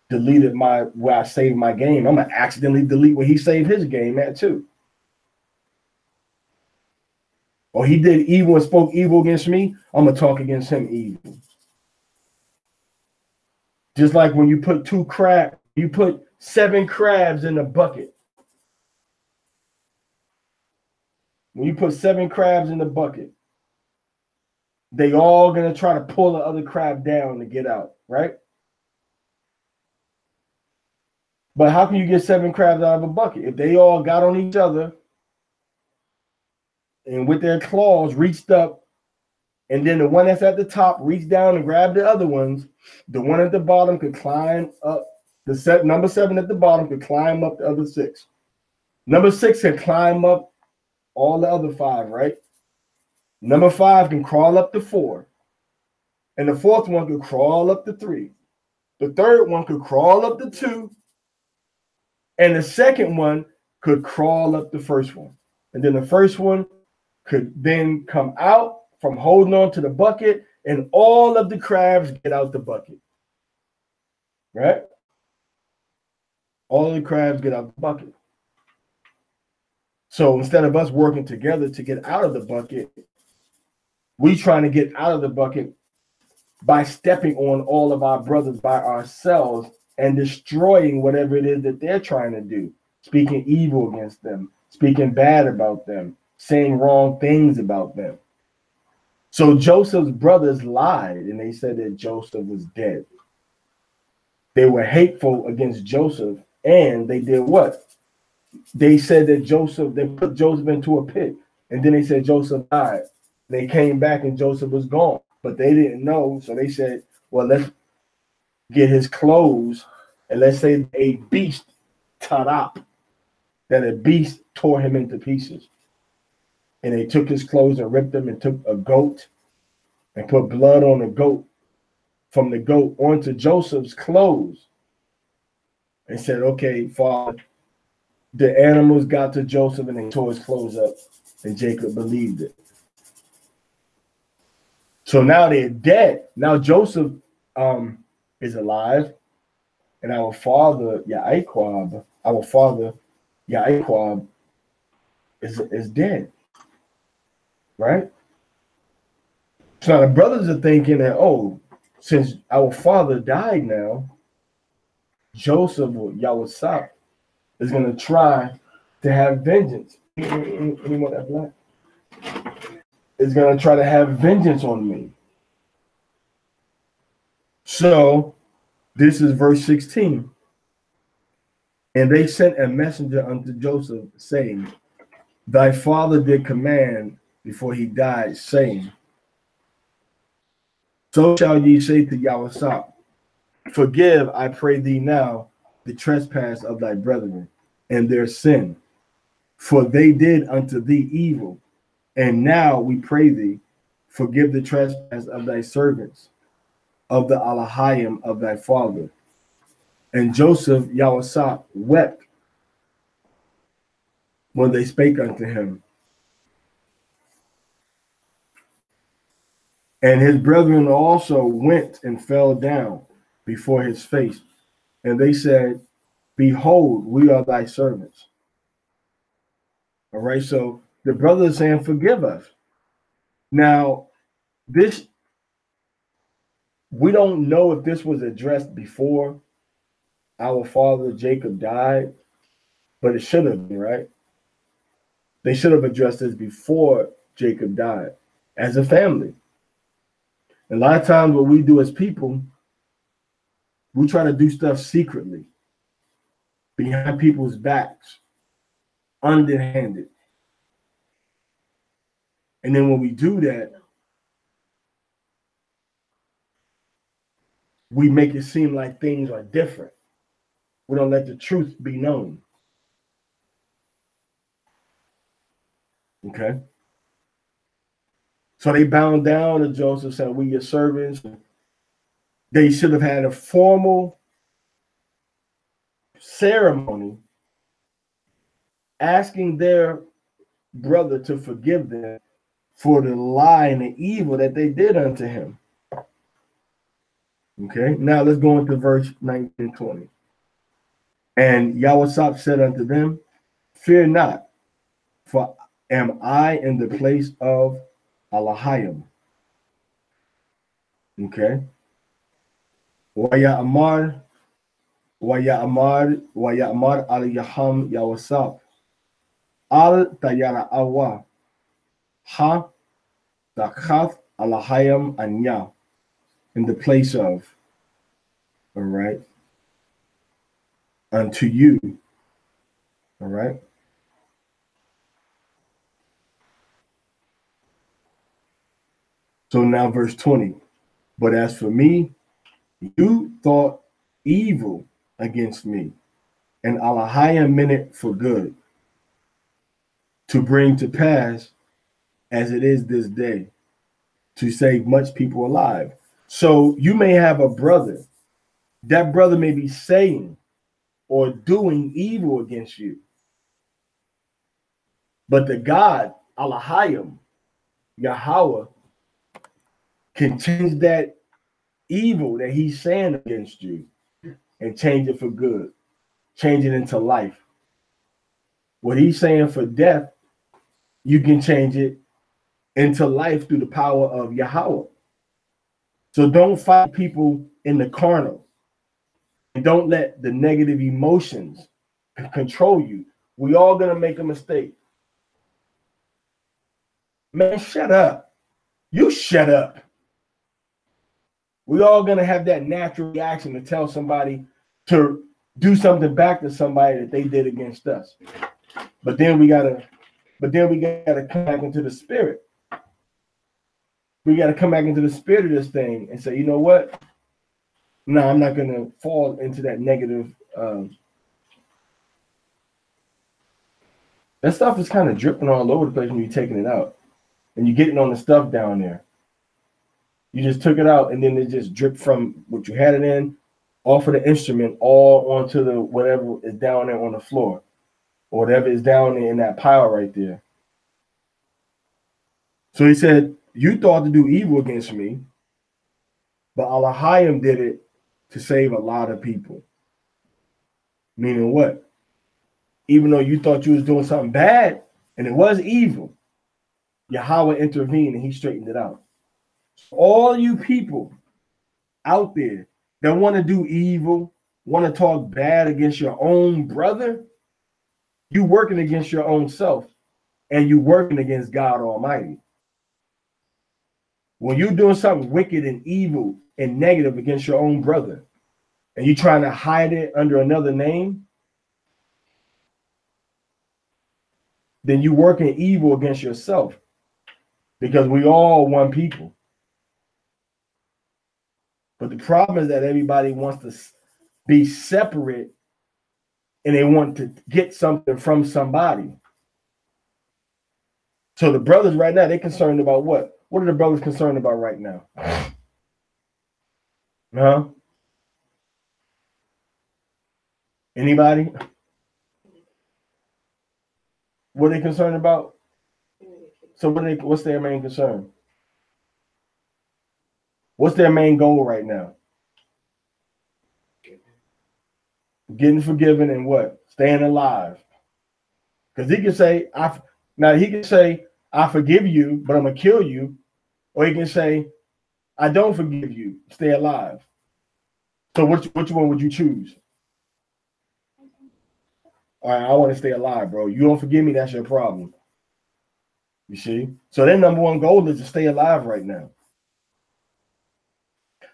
deleted where I saved my game. I'm gonna accidentally delete where he saved his game at too. Or he did evil and spoke evil against me. I'm gonna talk against him evil. Just like when you put you put 7 crabs in a bucket. When you put 7 crabs in the bucket, they all gonna try to pull the other crab down to get out, right? But how can you get 7 crabs out of a bucket? If they all got on each other and with their claws reached up, and then the one that's at the top reached down and grabbed the other ones, the one at the bottom could climb up. Number 7 at the bottom could climb up the other 6. Number 6 can climb up all the other 5, right? Number 5 can crawl up to 4. And the 4th one could crawl up to 3. The 3rd one could crawl up to 2. And the 2nd one could crawl up the 1st one. And then the 1st one could then come out from holding on to the bucket, and all of the crabs get out the bucket. Right? All of the crabs get out the bucket. So instead of us working together to get out of the bucket, we trying to get out of the bucket by stepping on all of our brothers by ourselves and destroying whatever it is that they're trying to do, speaking evil against them, speaking bad about them, saying wrong things about them. So Joseph's brothers lied, and they said that Joseph was dead. They were hateful against Joseph, and they did what? They said that they put Joseph into a pit, and then they said Joseph died. They came back and Joseph was gone, but they didn't know, so they said, well, let's get his clothes, and let's say a beast tarap, that a beast tore him into pieces. And they took his clothes and ripped them and took a goat and put blood on the goat, from the goat onto Joseph's clothes, and said, okay, Father, the animals got to Joseph and they tore his clothes up, and Jacob believed it. So now they're dead. Now Joseph is alive, and our father YAIQAB, is dead. Right? So now the brothers are thinking that, oh, since our father died now, Joseph or YAIQAB is going to try to have vengeance. Anyone that black? Is going to try to have vengeance on me. So this is verse 16. And they sent a messenger unto Joseph, saying, thy father did command before he died, saying, so shall ye say to YAIQAB, forgive, I pray thee now, the trespass of thy brethren and their sin, for they did unto thee evil. And now we pray thee, forgive the trespass of thy servants, of the Aliyah of thy father. And Joseph YAIQAB wept when they spake unto him. And his brethren also went and fell down before his face. And they said, behold, we are thy servants. All right, so the brothers saying, forgive us. Now, this, we don't know if this was addressed before our father Jacob died, but it should have been, right? They should have addressed this before Jacob died as a family. A lot of times what we do as people, we try to do stuff secretly, behind people's backs, underhanded. And then when we do that, we make it seem like things are different. We don't let the truth be known. Okay? So they bowed down to Joseph, said, we your servants. They should have had a formal ceremony asking their brother to forgive them for the lie and the evil that they did unto him. Okay, now let's go into verse 19 and 20. And YAIQAB said unto them, fear not, for am I in the place of Aliyah? Okay. Wayamar Aliyaham YAIQAB. Al Tayara Awa. Ha Dakath Aliyaham Anya. In the place of, all right, unto you, all right. So now verse 20, but as for me, you thought evil against me, and Aliyah meant it for good, to bring to pass as it is this day, to save much people alive. So you may have a brother, that brother may be saying or doing evil against you, but the God, Aliyah, Yahweh, can change that evil that he's saying against you and change it for good, change it into life. What he's saying for death, you can change it into life through the power of Yahweh. So don't fight people in the carnal. And don't let the negative emotions control you. We all gonna make a mistake. Man, shut up. You shut up. We all gonna have that natural reaction to tell somebody to do something back to somebody that they did against us. But then we gotta come back into the spirit. We gotta come back into the spirit of this thing and say, you know what? No, I'm not gonna fall into that negative. That stuff is kind of dripping all over the place when you're taking it out, and you're getting on the stuff down there. You just took it out, and then it just dripped from what you had it in, off of the instrument, all onto the whatever is down there on the floor, or whatever is down there in that pile right there. So he said, you thought to do evil against me, but Aliyah did it to save a lot of people. Meaning what? Even though you thought you was doing something bad, and it was evil, Yahweh intervened and he straightened it out. All you people out there that want to do evil, want to talk bad against your own brother, you working against your own self, and you working against God Almighty. When you're doing something wicked and evil and negative against your own brother, and you trying to hide it under another name, then you working evil against yourself, because we all one people. But the problem is that everybody wants to be separate, and they want to get something from somebody. So the brothers right now, they're concerned about what? What are the brothers concerned about right now? Huh? Anybody? What are they concerned about? So what's their main concern? What's their main goal right now? Getting forgiven and what? Staying alive. Because he can say, I forgive you, but I'm gonna kill you. Or he can say, I don't forgive you, stay alive. So which one would you choose? All right, I want to stay alive, bro. You don't forgive me, that's your problem. You see? So their number one goal is to stay alive right now.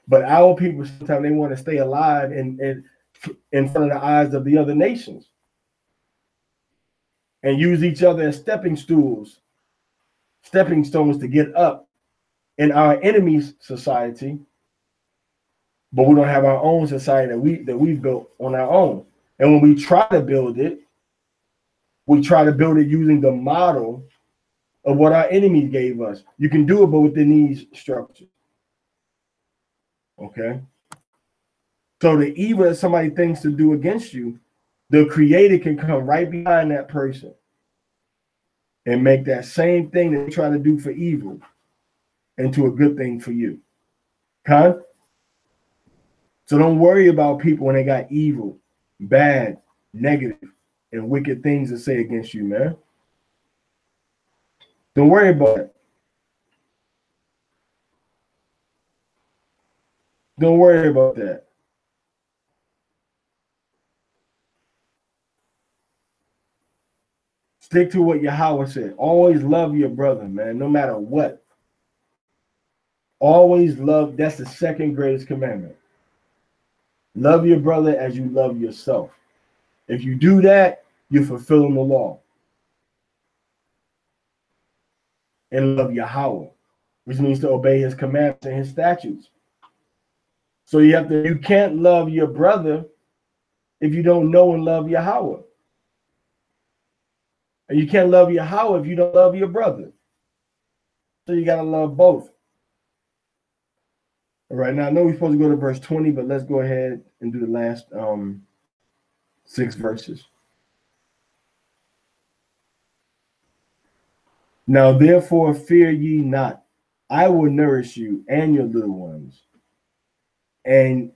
But our people, sometimes they want to stay alive in front of the eyes of the other nations, and use each other as stepping stones to get up in our enemy's society. But we don't have our own society that we've built on our own. And when we try to build it, we try to build it using the model of what our enemies gave us. You can do it, but within these structures. Okay? So the evil that somebody thinks to do against you, the Creator can come right behind that person and make that same thing that they try to do for evil into a good thing for you. Huh? So don't worry about people when they got evil, bad, negative, and wicked things to say against you, man. Don't worry about it. Don't worry about that. Stick to what Yahweh said. Always love your brother, man, no matter what. Always love. That's the second greatest commandment. Love your brother as you love yourself. If you do that, you're fulfilling the law. And love Yahweh, which means to obey his commandments and his statutes. So you can't love your brother if you don't know and love Yahweh. And you can't love Yahweh if you don't love your brother. So you got to love both. All right, now I know we're supposed to go to verse 20, but let's go ahead and do the last 6 verses. Now therefore fear ye not. I will nourish you and your little ones. And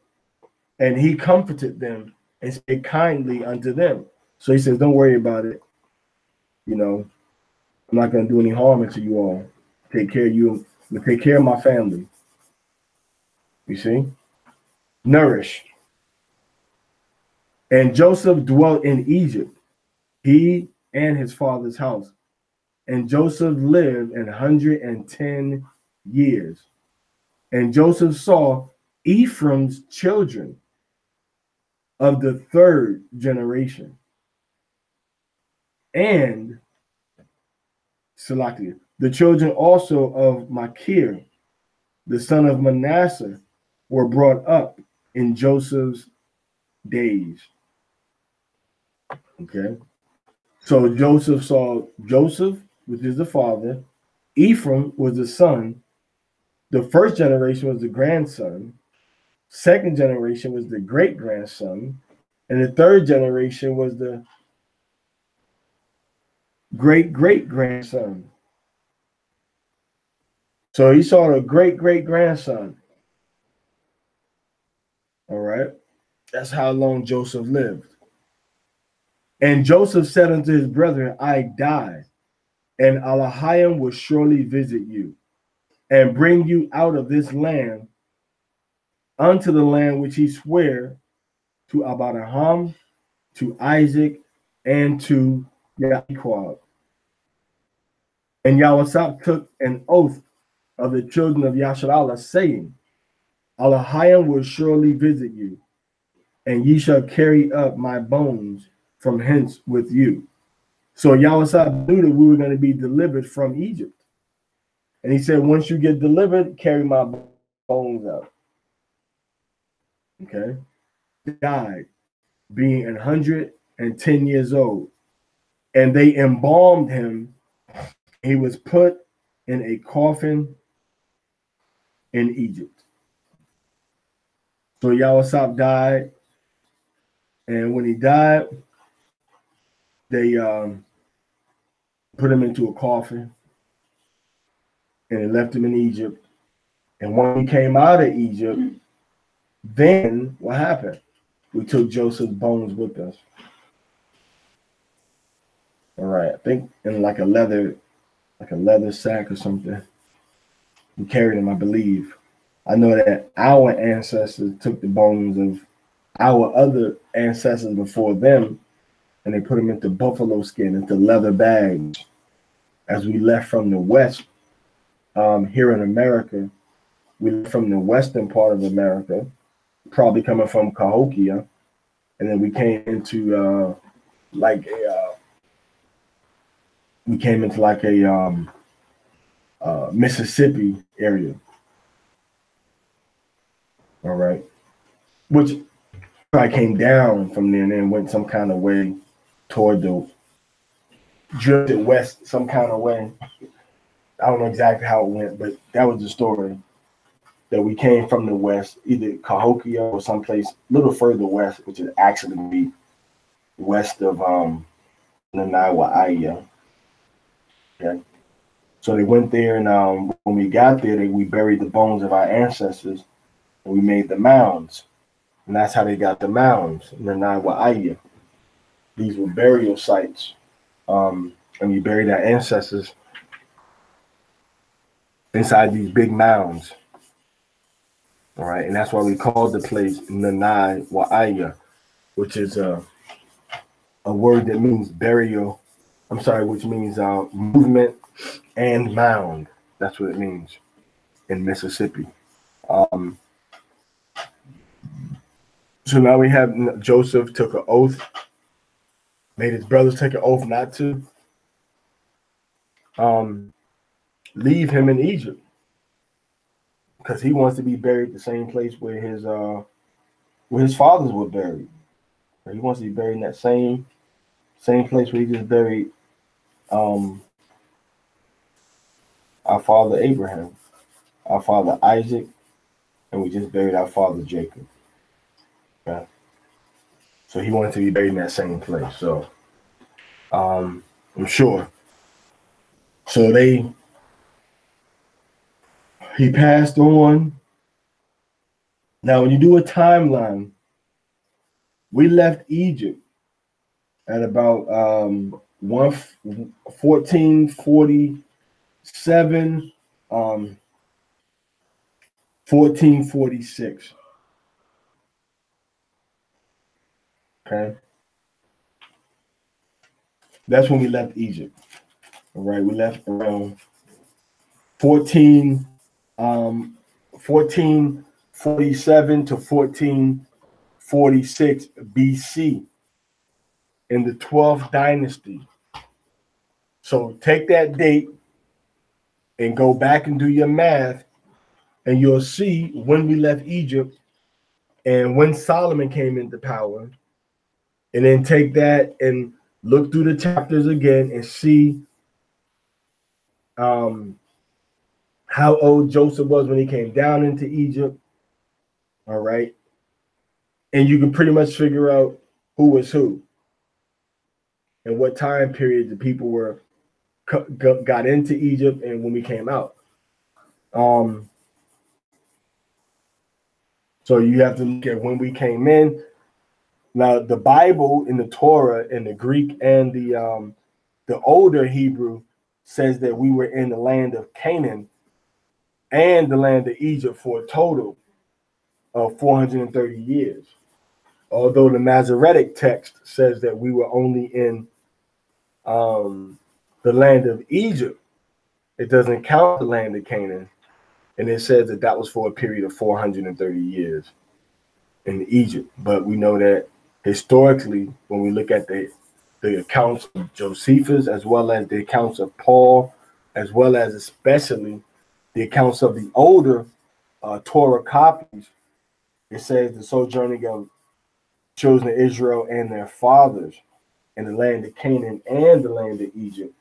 he comforted them and spake kindly unto them. So he says, don't worry about it. You know, I'm not going to do any harm to you all. Take care of you. Take care of my family. You see? Nourish. And Joseph dwelt in Egypt, he and his father's house. And Joseph lived 110 years. And Joseph saw Ephraim's children of the third generation. And Salakia, the children also of Machir, the son of Manasseh, were brought up in Joseph's days. Okay. So Joseph saw Joseph, which is the father. Ephraim was the son. The first generation was the grandson. Second generation was the great-grandson. And the third generation was the great-great-grandson. So he saw the great-great-grandson. All right. That's how long Joseph lived. And Joseph said unto his brethren, I die, and Aliyah will surely visit you, and bring you out of this land unto the land which he sware to Abraham, to Isaac, and to YAIQAB. And Yahweh took an oath of the children of Yasharallah, saying, Aliyah will surely visit you, and ye shall carry up my bones from hence with you. So Yahweh knew that we were going to be delivered from Egypt. And he said, once you get delivered, carry my bones out. Okay. He died, being 110 years old. And they embalmed him. He was put in a coffin in Egypt. So Yahweh died. And when he died, they put him into a coffin. And they left him in Egypt. And when he came out of Egypt, then what happened? We took Joseph's bones with us. All right, I think in like a leather sack or something. We carried them, I believe. I know that our ancestors took the bones of our other ancestors before them, and they put them into buffalo skin, into leather bags, as we left from the west. Here in America, we left from the western part of America, probably coming from Cahokia, and then we came into Mississippi area. All right, which I came down from there and then went some kind of way toward the drifted west, some kind of way. I don't know exactly how it went, but that was the story. That we came from the west, either Cahokia or someplace a little further west, which is actually be west of YAIQAB. Okay. So they went there, and when we got there, we buried the bones of our ancestors, and we made the mounds. And that's how they got the mounds, YAIQAB. These were burial sites. And we buried our ancestors inside these big mounds. All right, and that's why we called the place YAIQAB, which is a word that means burial. I'm sorry, which means movement and mound. That's what it means in Mississippi. So now we have Joseph took an oath, made his brothers take an oath not to leave him in Egypt, because he wants to be buried the same place where his fathers were buried. He wants to be buried in that same place where he just buried our father Abraham, our father Isaac, and we just buried our father Jacob. Okay. So he wanted to be buried in that same place. So I'm sure. So they He passed on. Now, when you do a timeline, we left Egypt at about 1447, 1446. Okay, that's when we left Egypt. All right, we left around 1447 to 1446 BC in the 12th dynasty. So take that date and go back and do your math, and you'll see when we left Egypt and when Solomon came into power. And then take that and look through the chapters again and see how old Joseph was when he came down into Egypt. All right. And you can pretty much figure out who was who and what time period the people were got into Egypt and when we came out. So you have to look at when we came in. Now, the Bible in the Torah in the Greek and the older Hebrew says that we were in the land of Canaan and the land of Egypt for a total of 430 years. Although the Masoretic text says that we were only in the land of Egypt, it doesn't count the land of Canaan. And it says that that was for a period of 430 years in Egypt. But we know that historically, when we look at the accounts of Josephus, as well as the accounts of Paul, as well as especially the accounts of the older Torah copies, it says the sojourning of children of Israel and their fathers in the land of Canaan and the land of Egypt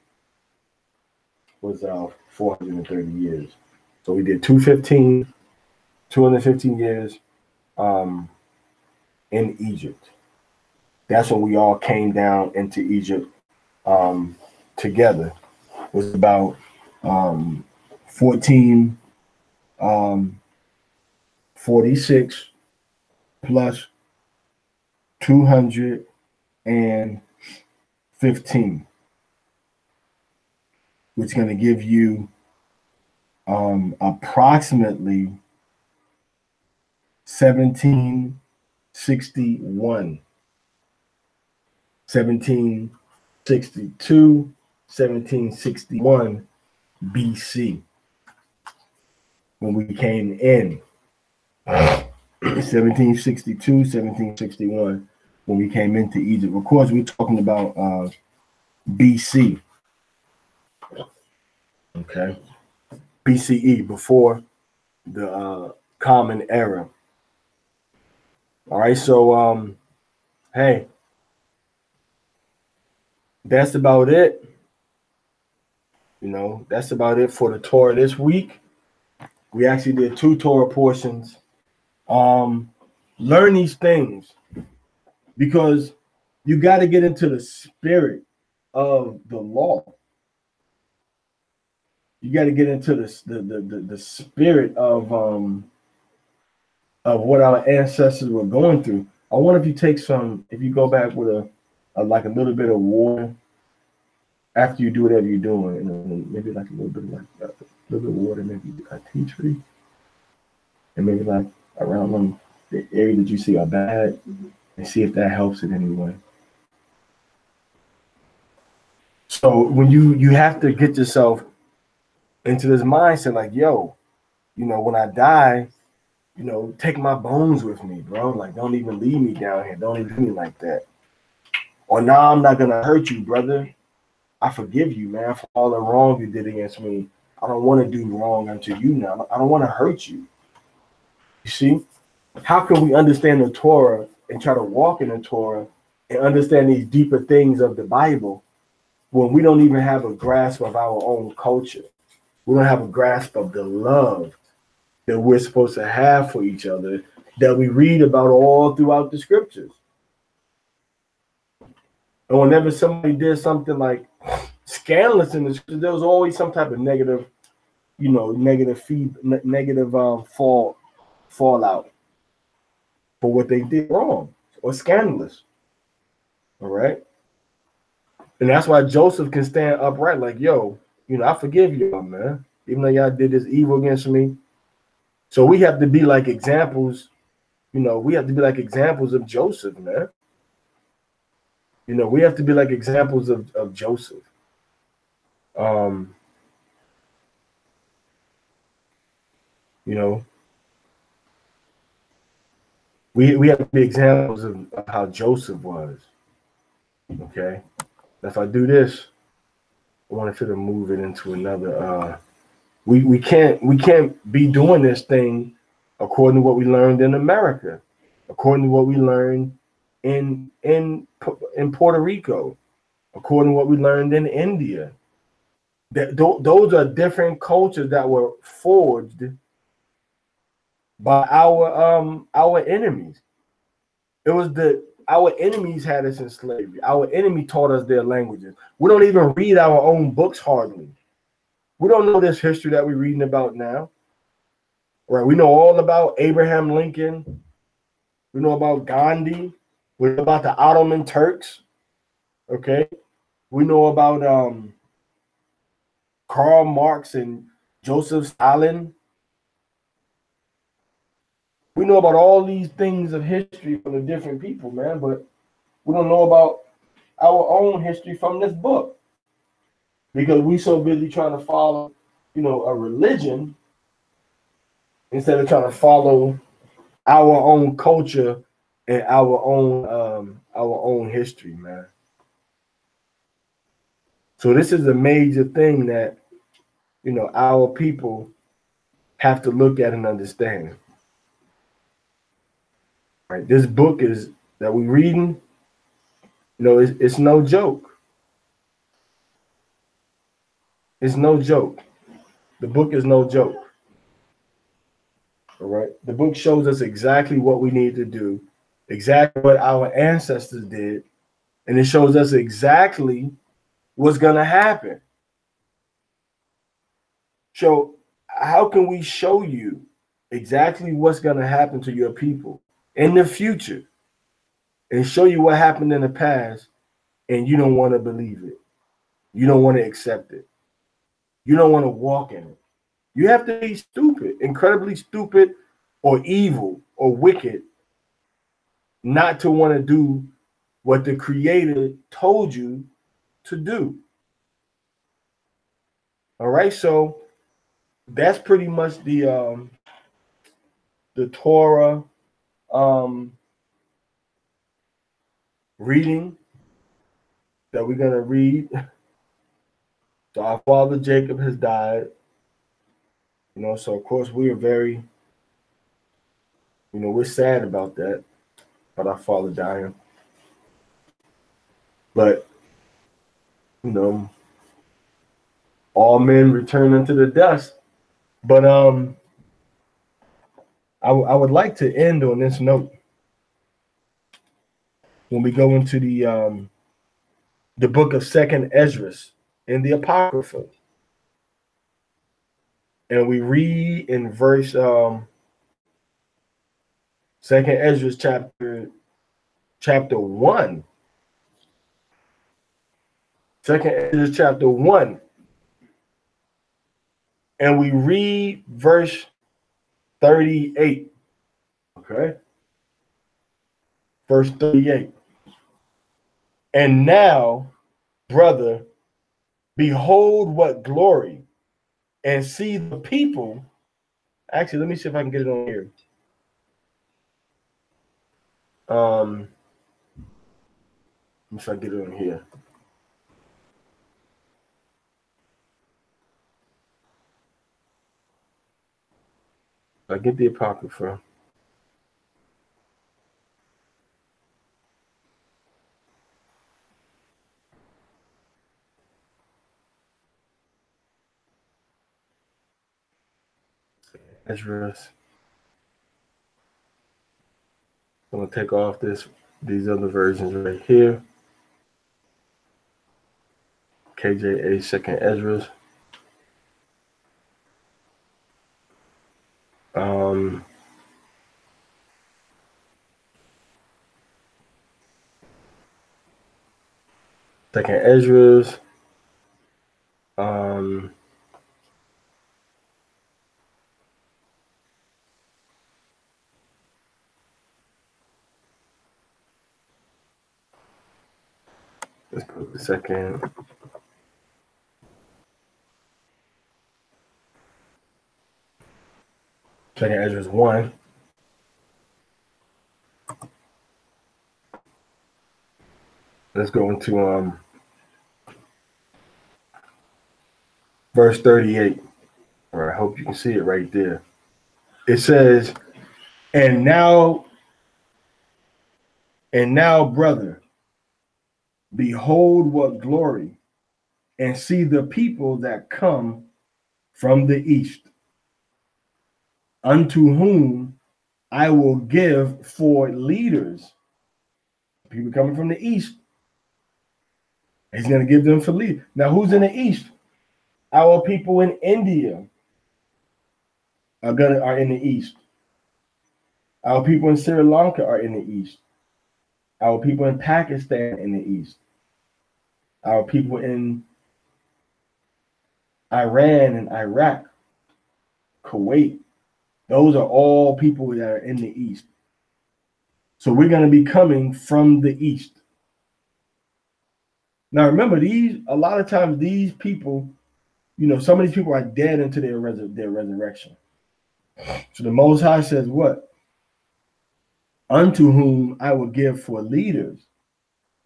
was 430 years. So we did 215 years in Egypt. That's when we all came down into Egypt together. It was about 1446 plus 215, which is going to give you approximately 1761, 1762, 1761 BC when we came in. 1762, 1761 when we came into Egypt. Of course, we're talking about BC. Okay. BCE, before the Common Era. All right, so hey, that's about it. You know, that's about it for the Torah this week. We actually did 2 Torah portions. Learn these things because you got to get into the spirit of the law. You got to get into the spirit of what our ancestors were going through. I wonder if you take if you go back with like a little bit of water after you do whatever you're doing, and maybe like a little bit of water, maybe a tea tree, and maybe like around the area that you see are bad, and see if that helps in any way. So when you have to get yourself into this mindset, like, yo, you know, when I die, you know, take my bones with me, bro. Like, don't even leave me down here. Don't even leave me like that. Or now I'm not gonna hurt you, brother. I forgive you, man, for all the wrong you did against me. I don't want to do wrong unto you now. I don't want to hurt you. You see? How can we understand the Torah and try to walk in the Torah and understand these deeper things of the Bible when we don't even have a grasp of our own culture? We don't have a grasp of the love that we're supposed to have for each other that we read about all throughout the scriptures. And whenever somebody did something like scandalous in the scriptures, there was always some type of negative negative fallout for what they did wrong or scandalous. All right. And that's why Joseph can stand upright, like, yo, I forgive y'all, man. Even though y'all did this evil against me. So we have to be like examples, we have to be like examples of Joseph, man. We have to be like examples of Joseph. We have to be examples of how Joseph was. Okay. If I do this, I want to move it into another. We can't be doing this thing according to what we learned in America, according to what we learned in Puerto Rico, according to what we learned in India. Those are different cultures that were forged by our enemies. It was our enemies had us in slavery. Our enemy taught us their languages. We don't even read our own books hardly. We don't know this history that we're reading about now. Right? We know all about Abraham Lincoln. We know about Gandhi. We know about the Ottoman Turks. Okay. We know about Karl Marx and Joseph Stalin. We know about all these things of history from the different people, man, but we don't know about our own history from this book because we so busy trying to follow, a religion instead of trying to follow our own culture and our own history, man. So this is a major thing that our people have to look at and understand. Right? This book is that we're reading, it's no joke. It's no joke. The book is no joke. All right. The book shows us exactly what we need to do, exactly what our ancestors did, and it shows us exactly what's going to happen. So how can we show you exactly what's going to happen to your people in the future and show you what happened in the past and you don't want to believe it? You don't want to accept it. You don't want to walk in it. You have to be stupid, incredibly stupid or evil or wicked not to want to do what the Creator told you to do. All right, so that's pretty much the Torah reading that we're gonna read. So our father Jacob has died. So of course we are very, we're sad about that, about our father dying. But all men return unto the dust. But I would like to end on this note. When we go into the book of Second Esdras in the Apocrypha, and we read in verse Second Esdras chapter 1. Second Esdras chapter 1. And we read verse 38. Okay. Verse 38. And now, brother, behold what glory, and see the people. Actually, let me see if I can get it on here. Let me see if I can get it on here. I get the Apocrypha. Esdras. I'm gonna take off these other versions right here. KJA Second Esdras. Second Ezra's. Let's go to the second. Second Ezra's 1. Let's go into verse 38. All right, I hope you can see it right there. It says, and now, brother, behold what glory, and see the people that come from the east, unto whom I will give for leaders. People coming from the east, he's going to give them for leaders. Now, who's in the east? Our people in India are in the east. Our people in Sri Lanka are in the east. Our people in Pakistan in the east. Our people in Iran and Iraq, Kuwait, those are all people that are in the east. So we're going to be coming from the east. Now remember, a lot of times these people, some of these people are dead into their resurrection. So the Most High says what? Unto whom I will give for leaders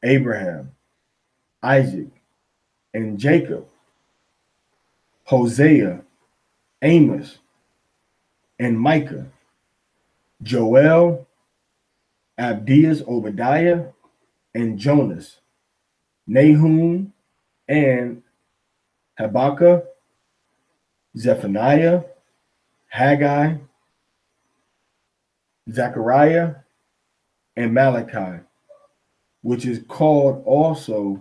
Abraham, Isaac, and Jacob, Hosea, Amos, and Micah, Joel, Abdias, Obadiah, and Jonas, Nahum, and Habakkuk, Zephaniah, Haggai, Zechariah, and Malachi, which is called also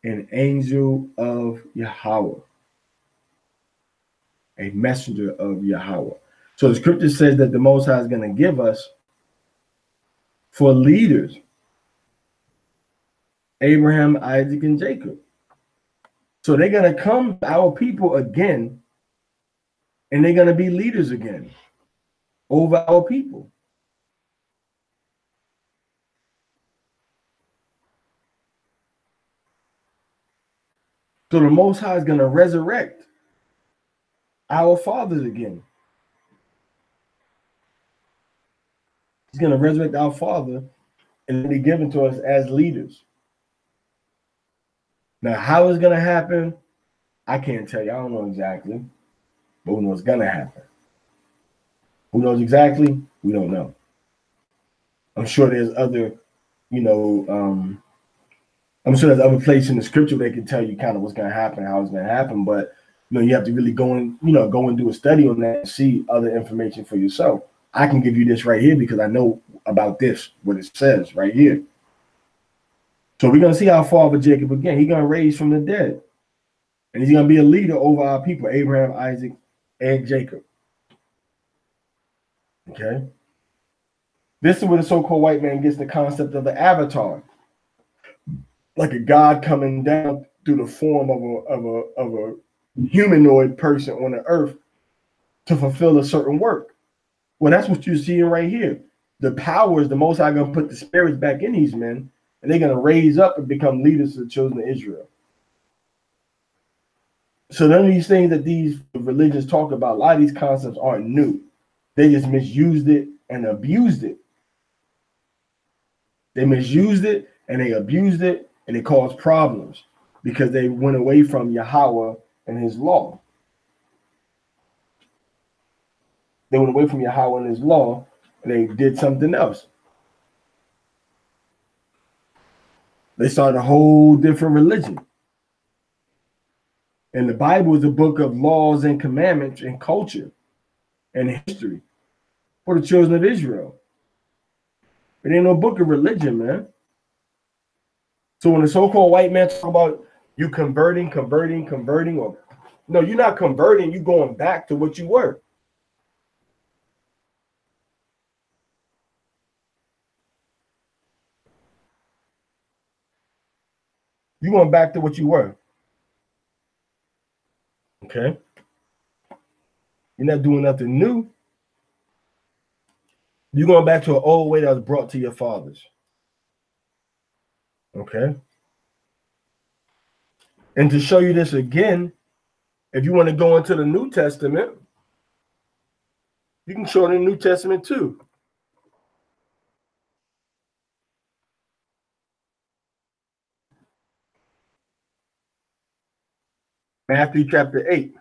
an angel of Yahweh, a messenger of Yahweh. So the scripture says that the Most High is going to give us for leaders Abraham, Isaac, and Jacob. So they're going to come, our people again, and they're going to be leaders again over our people. So the Most High is going to resurrect our fathers again. He's going to resurrect our father and be given to us as leaders. Now, how it's going to happen, I can't tell you. I don't know exactly, but we know it's going to happen. Who knows exactly? We don't know. I'm sure there's other, I'm sure there's other places in the scripture they can tell you kind of what's going to happen, how it's going to happen. But, you have to really go and do a study on that and see other information for yourself. I can give you this right here because I know about this, what it says right here. So we're going to see our father Jacob again. He's going to raise from the dead. And he's going to be a leader over our people, Abraham, Isaac, and Jacob. Okay? This is where the so-called white man gets the concept of the avatar. Like a God coming down through the form of a humanoid person on the earth to fulfill a certain work. Well, that's what you're seeing right here. The powers, the Most High going to put the spirits back in these men, and they're going to raise up and become leaders of the children of Israel. So none of these things that these religions talk about, a lot of these concepts aren't new. They just misused it and abused it. They misused it and they abused it, and it caused problems because they went away from Yahweh and his law. They went away from Yahweh and his law, and they did something else. They started a whole different religion. And the Bible is a book of laws and commandments and culture and history for the children of Israel. It ain't no book of religion, man. So when the so-called white man talk about you converting, or no, you're not converting, you're going back to what you were. You're going back to what you were. Okay? You're not doing nothing new. You're going back to an old way that was brought to your fathers. Okay? And to show you this again, if you want to go into the New Testament, you can show it in the New Testament too. Matthew chapter 8.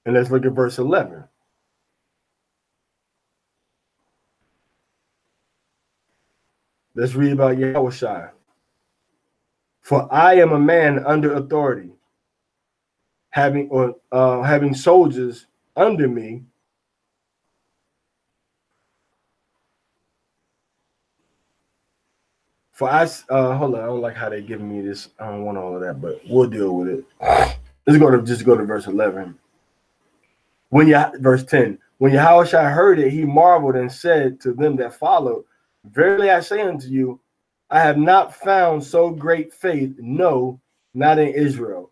And let's look at verse 11. Let's read about Yahushua. For I am a man under authority, having soldiers under me. For I hold on, I don't like how they're giving me this. I don't want all of that, but we'll deal with it. Let's go to verse 11. Verse 10. When Yahushua heard it, he marveled and said to them that followed, Verily I say unto you, I have not found so great faith, no, not in Israel.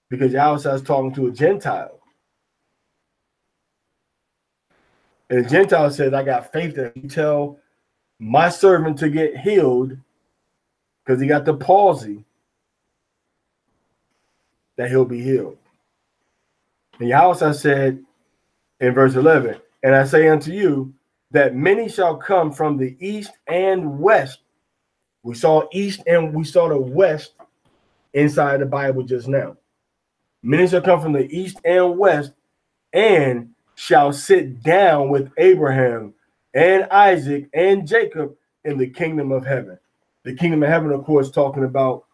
Because Yahushua is talking to a Gentile. And the Gentile says, I got faith that you tell my servant to get healed because he got the palsy, that he'll be healed. And Yahushua said in verse 11, and I say unto you that many shall come from the east and west. We saw east and we saw the west inside the Bible just now. Many shall come from the east and west and shall sit down with Abraham and Isaac and Jacob in the kingdom of heaven. The kingdom of heaven, of course, talking about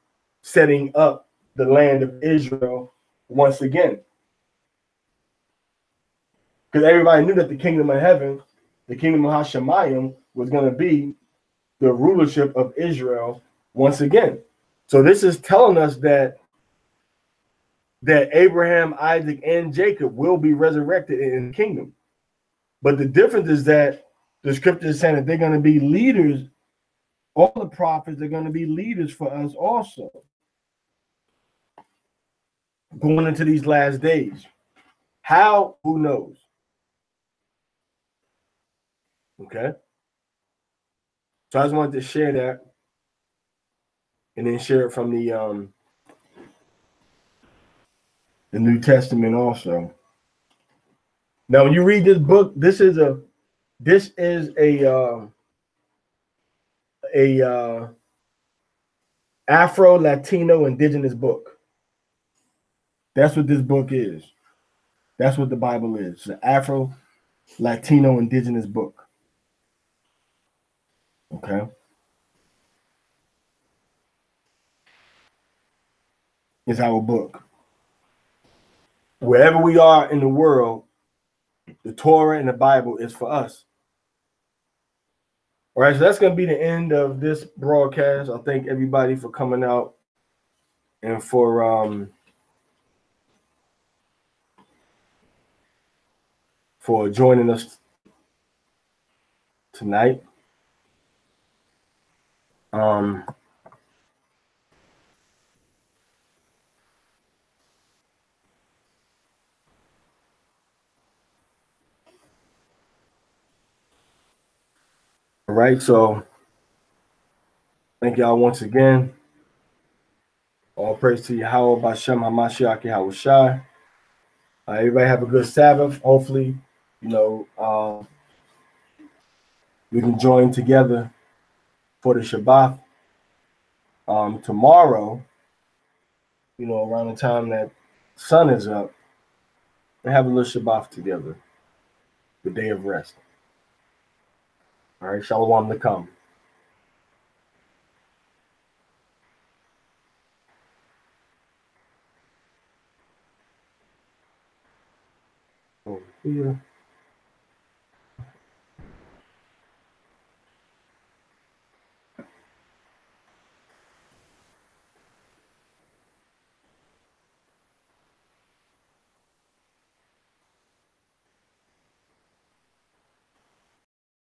setting up the land of Israel once again. Because everybody knew that the kingdom of heaven, the kingdom of Hashemayim, was going to be the rulership of Israel once again. So this is telling us that Abraham, Isaac, and Jacob will be resurrected in the kingdom. But the difference is that the scripture is saying that they're going to be leaders. All the prophets are going to be leaders for us also. Going into these last days. How? Who knows? Okay. So I just wanted to share that. And then share it from the New Testament also. Now, when you read this book, this is a Afro-Latino indigenous book. That's what this book is. That's what the Bible is. It's an Afro-Latino indigenous book. Okay. It's our book. Wherever we are in the world, the Torah and the Bible is for us. All right, so that's going to be the end of this broadcast. I thank everybody for coming out and for joining us tonight. All right, so thank y'all once again. All praise to Yahweh Bashem HaMashiach Yahushai. Everybody have a good Sabbath. Hopefully, we can join together for the Shabbat tomorrow. Around the time that sun is up, and have a little Shabbat together, the day of rest. All right, Shalom to come. Over here.